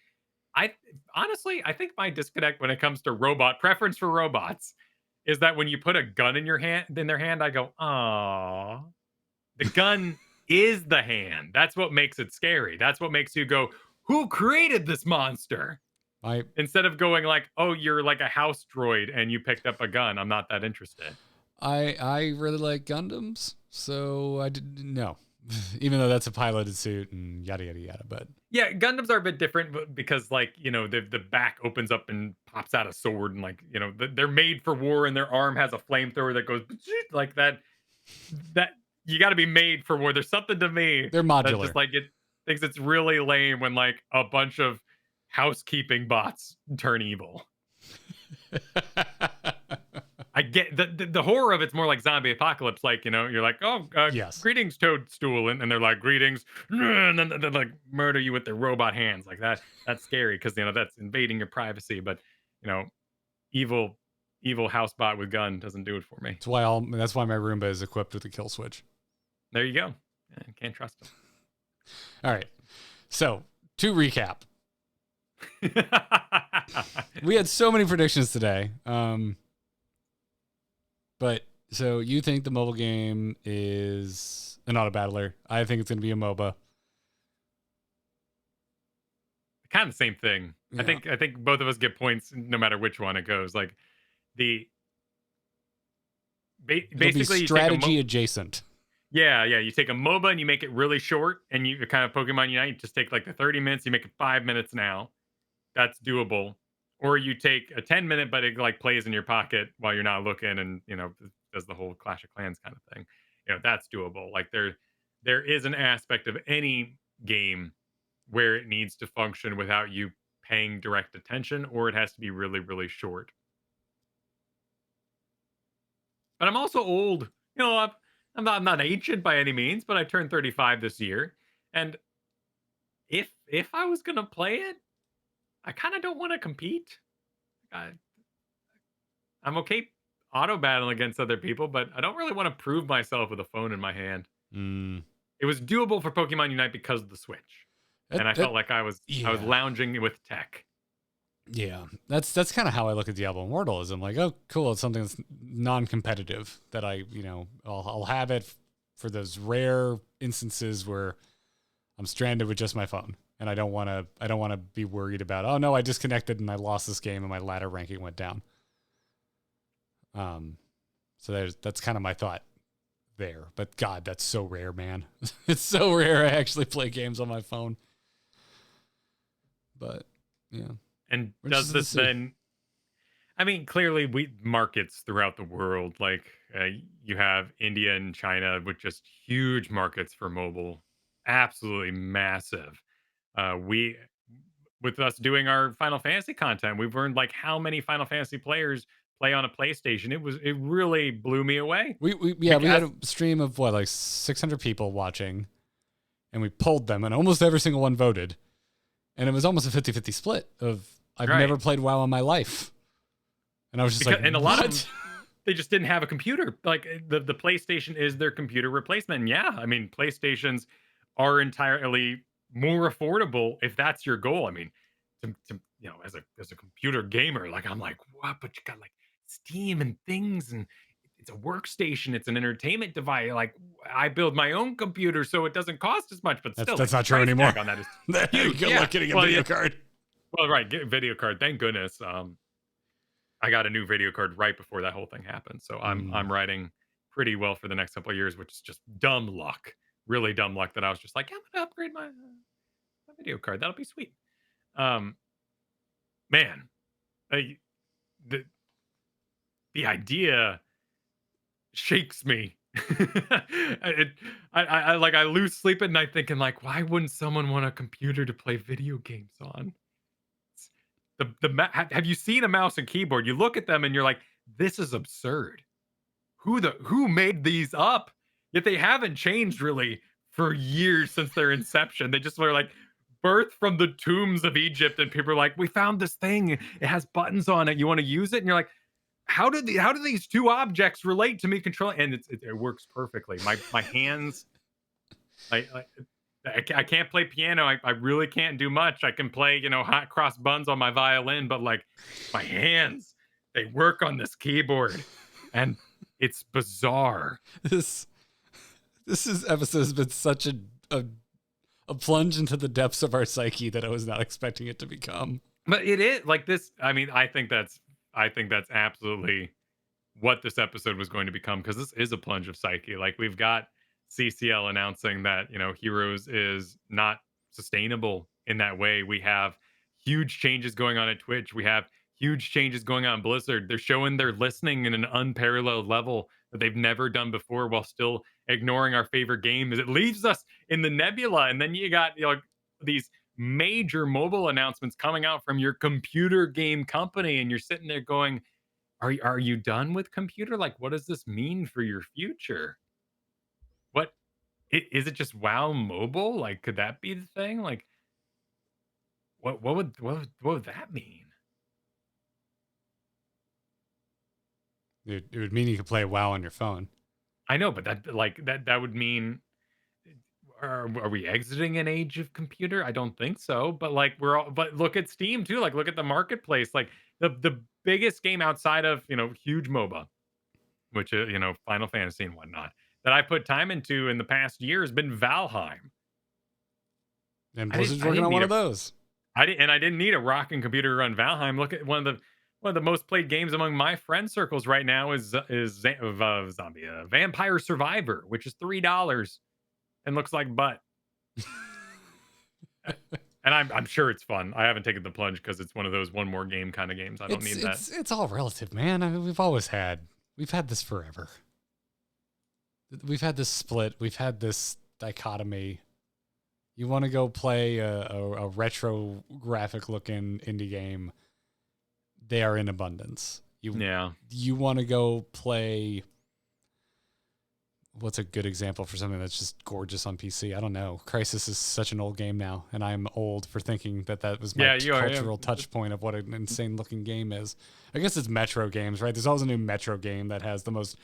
I honestly I think my disconnect when it comes to robot preference for robots is that when you put a gun in their hand, I go, "Aw." The gun is the hand. That's what makes it scary. That's what makes you go, "Who created this monster?" I Instead of going like, "Oh, you're like a house droid and you picked up a gun." I'm not that interested. I really like Gundams, so I didn't know. Even though that's a piloted suit and yada yada yada, but Yeah, Gundams are a bit different because like, the back opens up and pops out a sword, and like, they're made for war, and their arm has a flamethrower that goes like that. That you got to be made for war. There's something to me they're that just modular. like it thinks it's really lame when like a bunch of housekeeping bots turn evil. I get the horror of it's more like zombie apocalypse. Like you're like, oh, Yes. greetings, toadstool, and they're like, greetings, and then they like murder you with their robot hands. Like that. That's scary because that's invading your privacy. But you know, evil, evil house bot with gun doesn't do it for me. That's why my Roomba is equipped with a kill switch. There you go. Can't trust them. All right. So to recap, we had so many predictions today. But so you think the mobile game is an auto battler? I think it's going to be a MOBA. Kind of the same thing. Yeah. I think both of us get points no matter which one it goes. Like the basically you take strategy adjacent. Yeah, you take a MOBA and you make it really short, and you kind of Pokemon Unite. You just take like the 30 minutes, you make it 5 minutes now. That's doable. Or you take a 10-minute, but it like plays in your pocket while you're not looking, and does the whole Clash of Clans kind of thing. That's doable. Like there is an aspect of any game where it needs to function without you paying direct attention, or it has to be really, really short. But I'm also old. I'm not ancient by any means, but I turned 35 this year, and if I was gonna play it, I kind of don't want to compete. I, I'm okay auto battling against other people, but I don't really want to prove myself with a phone in my hand. Mm. It was doable for Pokemon Unite because of the Switch, and I felt like I was Yeah. lounging with tech. Yeah, that's kind of how I look at Diablo Immortal. Is I'm like, oh, cool, it's something that's non-competitive that I'll have it for those rare instances where I'm stranded with just my phone, and I don't want to be worried about, oh no, I disconnected and I lost this game and my ladder ranking went down. So that's kind of my thought there. But God, that's so rare, man. It's so rare I actually play games on my phone. But yeah. And does this then? I mean, clearly, we markets throughout the world. Like you have India and China with just huge markets for mobile, absolutely massive. We, with us doing our Final Fantasy content, we've learned like how many Final Fantasy players play on a PlayStation. It really blew me away. We had a stream of what, like 600 people watching, and we polled them, and almost every single one voted, and it was almost a 50-50 split of I've never played WoW in my life. And I was just and a lot of them, they just didn't have a computer. Like the PlayStation is their computer replacement. And yeah, I mean, PlayStations are entirely more affordable if that's your goal. I mean, to as a computer gamer, like I'm like, what? But you got like Steam and things, and it's a workstation, it's an entertainment device. Like I build my own computer, so it doesn't cost as much. But still, that's not true anymore. On that is huge. Good luck getting a video card. Well, right, get a video card. Thank goodness. I got a new video card right before that whole thing happened. So I'm riding pretty well for the next couple of years, which is just dumb luck. Really dumb luck that I was just like, I'm gonna upgrade my video card. That'll be sweet. Man, I, the the idea shakes me. I lose sleep at night thinking like, why wouldn't someone want a computer to play video games on? Have you seen a mouse and keyboard? You look at them and you're like, this is absurd. Who made these up? Yet they haven't changed really for years since their inception. They just were like birthed from the tombs of Egypt, and people are like, we found this thing. It has buttons on it. You want to use it? And you're like, how do these two objects relate to me controlling? And it works perfectly. My hands, I can't play piano. I really can't do much. I can play, hot cross buns on my violin, but like my hands, they work on this keyboard, and it's bizarre. This episode has been such a plunge into the depths of our psyche that I was not expecting it to become. But it is like this. I mean, I think that's absolutely what this episode was going to become, because this is a plunge of psyche. Like we've got CCL announcing that, Heroes is not sustainable in that way. We have huge changes going on at Twitch. We have huge changes going on in Blizzard. They're showing they're listening in an unparalleled level that they've never done before, while still ignoring our favorite games. It leaves us in the nebula. And then you got these major mobile announcements coming out from your computer game company, and you're sitting there going, are you done with computer? Like, what does this mean for your future? What is it? Just WoW mobile? Like, could that be the thing? Like, what would that mean? It would mean you could play WoW on your phone. I know, but that would mean, are we exiting an age of computer? I don't think so. But like but look at Steam too. Like look at the marketplace. Like the biggest game outside of huge MOBA, which Final Fantasy and whatnot, that I put time into in the past year has been Valheim. And Blizzard's working on one of those. I didn't need a rocking computer to run Valheim. Look at one of the most played games among my friend circles right now is Vampire Survivor, which is $3 and looks like butt. And I'm sure it's fun. I haven't taken the plunge because it's one of those one more game kind of games. I don't need that. It's all relative, man. I mean, we've had this forever. We've had this split. We've had this dichotomy. You want to go play a retro graphic looking indie game, they are in abundance. You want to go play, what's a good example for something that's just gorgeous on PC? I don't know. Crisis is such an old game now, and I'm old for thinking that was my cultural touch point of what an insane looking game is. I guess it's Metro games, right? There's always a new Metro game that has the most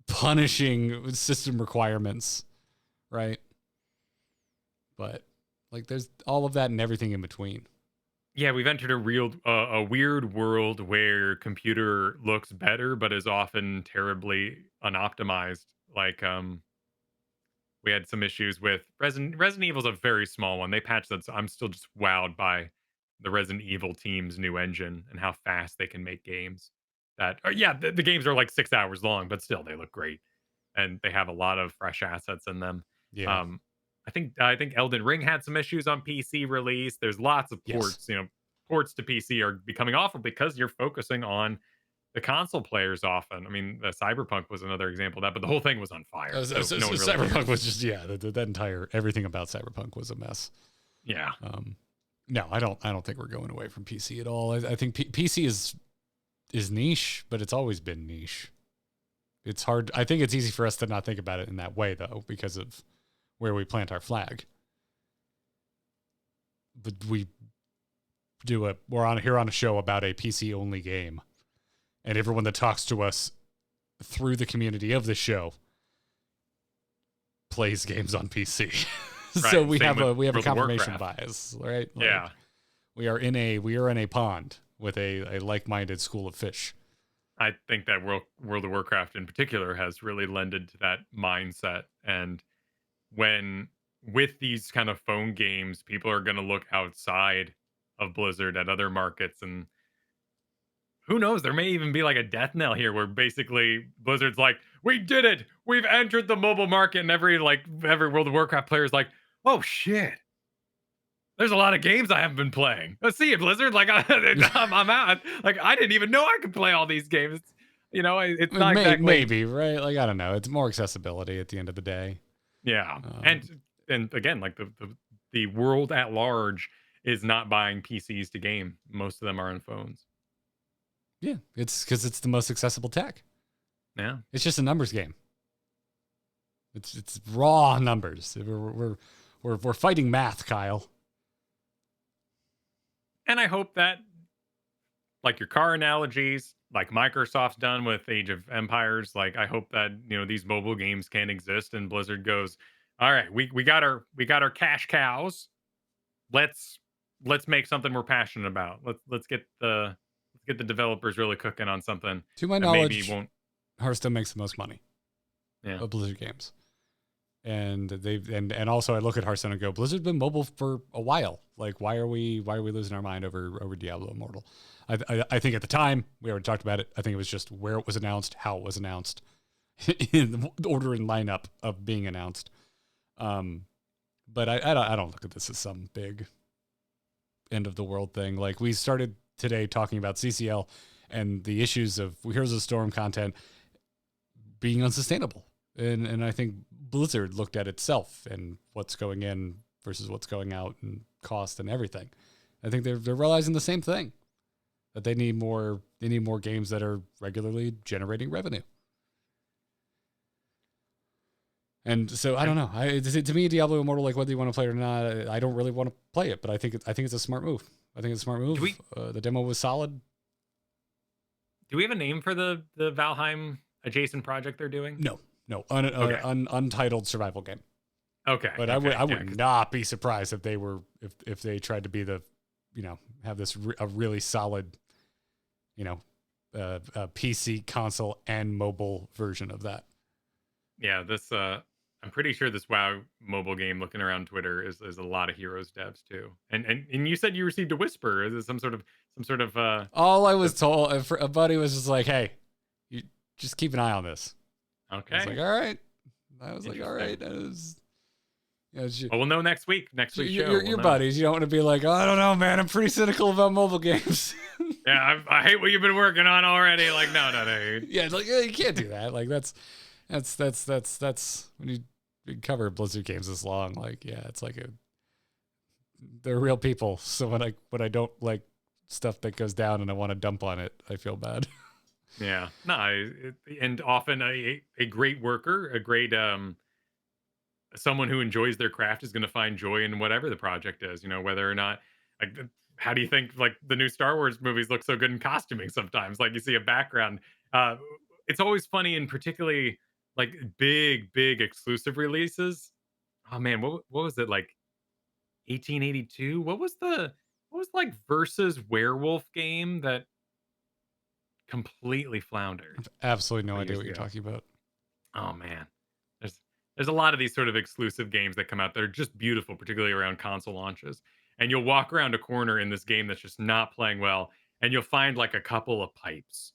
punishing system requirements, right? But like, there's all of that and everything in between. Yeah, we've entered a weird world where computer looks better, but is often terribly unoptimized. Like, we had some issues with Resident Evil's a very small one. They patched that. So I'm still just wowed by the Resident Evil team's new engine and how fast they can make games. Yeah, the games are like 6 hours long, but still they look great, and they have a lot of fresh assets in them. Yeah. Um, I think Elden Ring had some issues on PC release. There's lots of Yes. ports. Ports to PC are becoming awful because you're focusing on the console players often. I mean, the Cyberpunk was another example of that, but the whole thing was on fire. No one really Cyberpunk cares. was just that entire everything about Cyberpunk was a mess. Yeah. No, I don't think we're going away from PC at all. I think PC is niche, but it's always been niche. It's hard. I think it's easy for us to not think about it in that way, though, because of where we plant our flag. But we're on a show about a PC only game, and everyone that talks to us through the community of the show plays games on PC. Right. So we have a World of confirmation Warcraft. bias, right? Like, Yeah. we are in a pond with a like-minded school of fish. I think that World of Warcraft in particular has really lended to that mindset. And when with these kind of phone games, people are going to look outside of Blizzard at other markets, and who knows, there may even be like a death knell here where basically Blizzard's like, we did it, we've entered the mobile market, and every World of Warcraft player is like, oh shit, there's a lot of games I haven't been playing. Let's see it, Blizzard. Like, I'm out. Like, I didn't even know I could play all these games. It's not exactly. Maybe, right? Like, I don't know. It's more accessibility at the end of the day. Yeah, and again, like the world at large is not buying PCs to game. Most of them are on phones. Yeah, it's because it's the most accessible tech. Yeah, it's just a numbers game. It's raw numbers. We're fighting math, Kyle. And I hope that, like your car analogies, like Microsoft's done with Age of Empires, like I hope that these mobile games can exist, and Blizzard goes, all right, we got our cash cows. Let's make something we're passionate about. Let's get the developers really cooking on something. To my knowledge, Hearthstone makes the most money. Yeah. Of Blizzard games. And and also I look at Hearthstone and go, Blizzard's been mobile for a while. Like, why are we losing our mind over Diablo Immortal? I think at the time we already talked about it. I think it was just where it was announced, how it was announced, in the order and lineup of being announced. But I don't look at this as some big end of the world thing. Like, we started today talking about CCL and the issues of Heroes of the Storm content being unsustainable. And I think Blizzard looked at itself and what's going in versus what's going out and cost and everything. I think they're realizing the same thing, that they need more games that are regularly generating revenue. And so I don't know. To me, Diablo Immortal, like whether you want to play it or not, I don't really want to play it, but I think it's a smart move. The demo was solid. Do we have a name for the Valheim adjacent project they're doing? No. Untitled survival game. Okay. But okay. I would not be surprised if they tried to be have this a really solid, PC, console, and mobile version of that. Yeah, this I'm pretty sure this WoW mobile game, looking around Twitter, is a lot of Heroes devs too. And you said you received a whisper. Is it some sort of all I was told, a buddy was just like, hey, you just keep an eye on this. Okay. I was like, all right. It was, well, we'll know next week. Next week's show. Your buddies. You don't want to be like, oh, I don't know, man. I'm pretty cynical about mobile games. Yeah, I hate what you've been working on already. Like, no. Yeah, like you can't do that. Like that's when you cover Blizzard games this long. Like, yeah, it's like they're real people. So when I don't like stuff that goes down and I want to dump on it, I feel bad. Yeah. No, and often a great worker, a great someone who enjoys their craft is going to find joy in whatever the project is. Whether or not like how do you think like the new Star Wars movies look so good in costuming sometimes? Like you see a background. Uh, it's always funny, and particularly like big exclusive releases. Oh man, what was it like? 1882. What was like versus werewolf game that completely floundered Absolutely a no couple idea years what you're ago? talking about. Oh man, there's there's a lot of these sort of exclusive games that come out that are just beautiful, particularly around console launches. And you'll walk around a corner in this game that's just not playing well, and you'll find like a couple of pipes,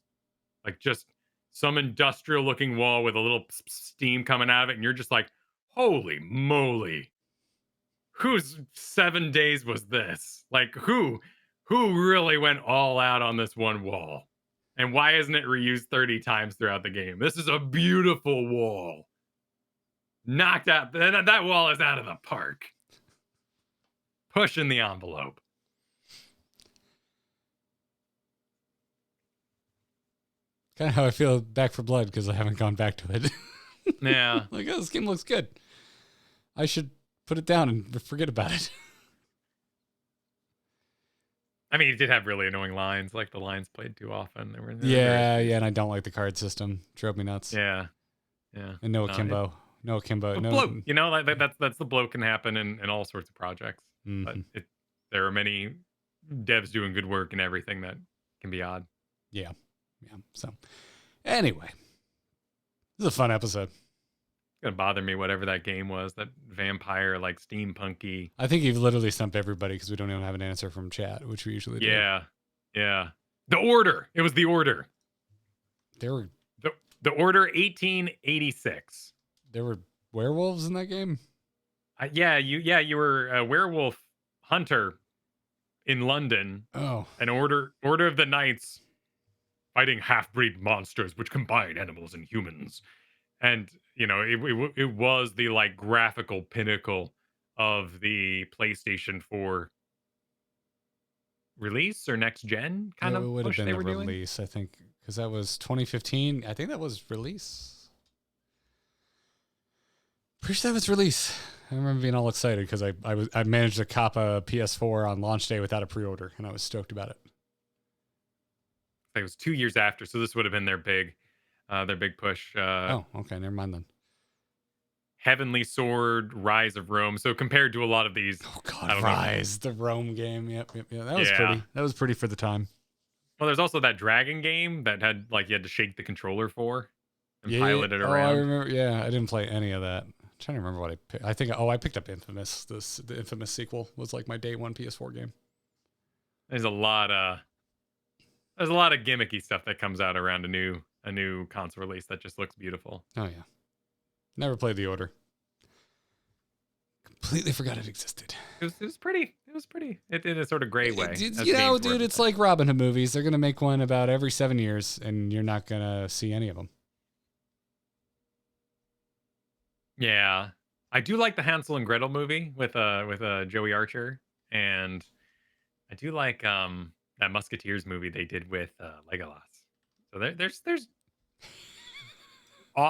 like just some industrial looking wall with a little steam coming out of it, and you're just like, holy moly, whose 7 days was this? Like who really went all out on this one wall? And why isn't it reused 30 times throughout the game? This is a beautiful wall. Knocked out. That wall is out of the park. Pushing the envelope. Kind of how I feel Back for Blood because I haven't gone back to it. Yeah. Like, oh, this game looks good. I should put it down and forget about it. I mean, it did have really annoying lines, like the lines played too often. There were Yeah, and I don't like the card system. Drove me nuts. Yeah. And no akimbo. No akimbo. No bloat. That's the bloat can happen in all sorts of projects. Mm-hmm. But there are many devs doing good work and everything that can be odd. Yeah. So, anyway, this is a fun episode. It's gonna bother me whatever that game was, that vampire like steampunky. I think you've literally stumped everybody because we don't even have an answer from chat, which we usually do. Yeah. The Order. It was The Order. There were the Order 1886. There were werewolves in that game. You were a werewolf hunter in London. Oh, an order of the Knights fighting half-breed monsters which combine animals and humans. And it was the like graphical pinnacle of the PlayStation 4 release or next gen kind of it would have push been they the were doing. release, I think, because that was 2015. I think that was release. Pretty sure that was release. I remember being all excited because I managed to cop a PS4 on launch day without a pre-order, and I was stoked about it. It was 2 years after, so this would have been their big push. Oh, okay, never mind then. Heavenly Sword, Rise of Rome. So compared to a lot of these, oh god, Rise, the Rome game. Yep. That was pretty. That was pretty for the time. Well, there's also that dragon game that had like you had to shake the controller for and pilot it around. Oh, I remember. Yeah, I didn't play any of that. I'm trying to remember what I picked. I think I picked up Infamous. The Infamous sequel was like my day one PS4 game. There's a lot of gimmicky stuff that comes out around a new console release that just looks beautiful. Oh yeah. Never played The Order. Completely forgot it existed. It was pretty. It was pretty. In a sort of gray way. Dude, it's like Robin Hood movies. They're gonna make one about every 7 years, and you're not gonna see any of them. Yeah, I do like the Hansel and Gretel movie with Joey Archer, and I do like that Musketeers movie they did with Legolas. So there's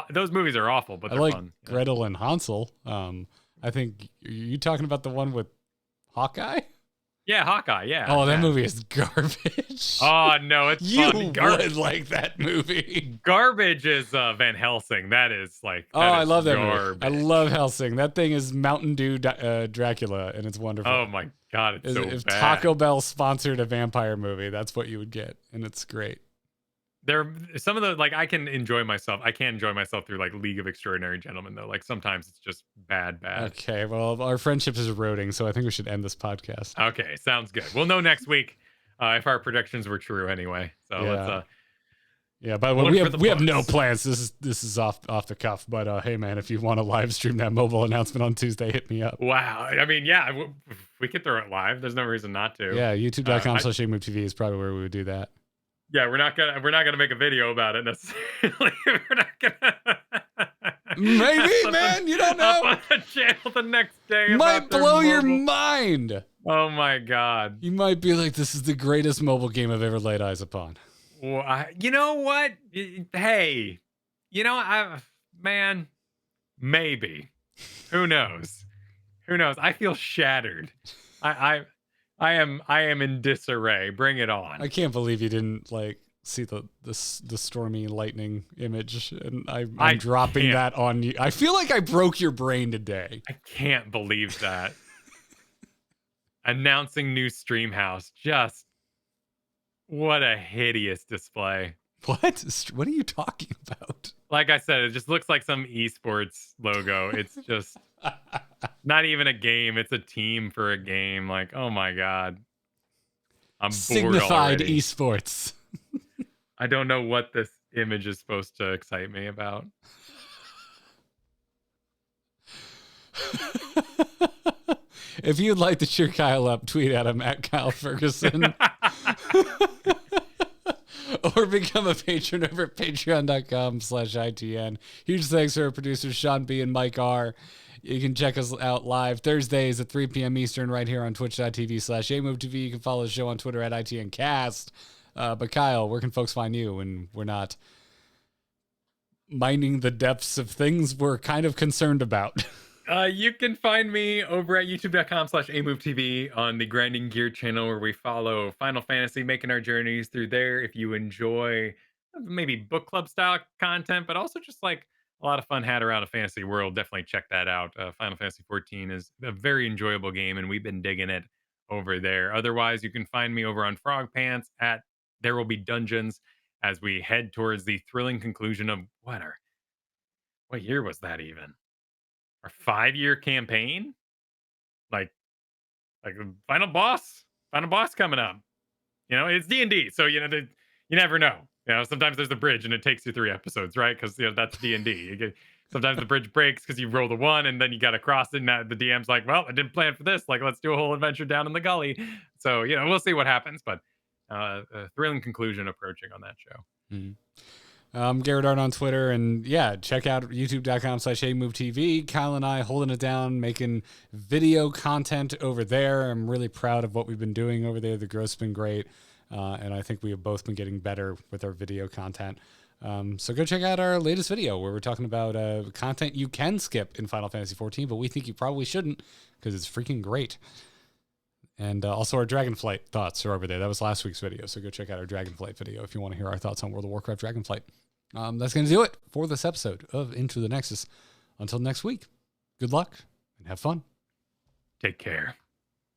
those movies are awful, but they're like fun. Gretel and Hansel. I think you talking about the one with Hawkeye? Yeah, Hawkeye. Yeah. Oh, that movie is garbage. Oh no, it's you fun. would like that movie. Garbage is Van Helsing. That is like. I love that movie. I love Helsing. That thing is Mountain Dew Dracula, and it's wonderful. Oh my god, it's so if bad. Taco Bell sponsored a vampire movie, that's what you would get, and it's great. There, some of the I can enjoy myself. I can enjoy myself through like League of Extraordinary Gentlemen though. Like sometimes it's just bad. Okay, well our friendship is eroding, so I think we should end this podcast. Okay, sounds good. We'll know next week if our predictions were true anyway. So let's. Yeah, by the way, we have no plans. This is off the cuff. But hey, man, if you want to live stream that mobile announcement on Tuesday, hit me up. Wow, I mean, yeah, we could throw it live. There's no reason not to. Yeah, youtube.com/AMoveTV is probably where we would do that. Yeah, we're not gonna make a video about it necessarily. We're not gonna. Maybe, man, you don't know. Up on the channel the next day. Might blow your mind. Oh my god. You might be like, this is the greatest mobile game I've ever laid eyes upon. You know what? Hey, man, maybe. Who knows? Who knows? I feel shattered. I I am in disarray. Bring it I on. can't believe you didn't like see the stormy lightning image, and I'm I dropping can't that on you. I feel like I broke your brain today. I can't believe that. Announcing new stream house. Just what a hideous display. What are you talking about? Like I said, it just looks like some esports logo. It's just not even a game. It's a team for a game. Like, oh my God. I'm bored Signified already. esports. I don't know what this image is supposed to excite me about. If you'd like to cheer Kyle up, tweet at him at Kyle Fergusson. Or become a patron over at patreon.com/ITN. Huge thanks to our producers, Sean B. and Mike R. You can check us out live Thursdays at 3 p.m. Eastern right here on twitch.tv/AMoveTV. You can follow the show on Twitter at ITNcast. But Kyle, where can folks find you when we're not mining the depths of things we're kind of concerned about? You can find me over at youtube.com/AMoveTV on the Grinding Gear channel, where we follow Final Fantasy, making our journeys through there. If you enjoy maybe book club style content, but also just like a lot of fun had around a fantasy world, definitely check that out. Final Fantasy 14 is a very enjoyable game, and we've been digging it over there. Otherwise, you can find me over on Frog Pants at There Will Be Dungeons as we head towards the thrilling conclusion of what year was that even? Our 5-year campaign? Like the final boss coming up. It's D&D, so you never know. Sometimes there's a bridge and it takes you 3 episodes, right? Because that's D&D. Sometimes the bridge breaks because you roll the 1 and then you got to cross it. And the DM's like, well, I didn't plan for this. Like, let's do a whole adventure down in the gully. So we'll see what happens. But a thrilling conclusion approaching on that show. Mm-hmm. Garrett Art on Twitter, and check out youtube.com/AMoveTV. Kyle and I holding it down, making video content over there. I'm really proud of what we've been doing over there. The growth's been great, and I think we have both been getting better with our video content. So go check out our latest video where we're talking about content you can skip in Final Fantasy 14, but we think you probably shouldn't because it's freaking great. And also our Dragonflight thoughts are over there. That was last week's video, so go check out our Dragonflight video if you want to hear our thoughts on World of Warcraft Dragonflight. That's going to do it for this episode of Into the Nexus. Until next week, good luck and have fun. Take care.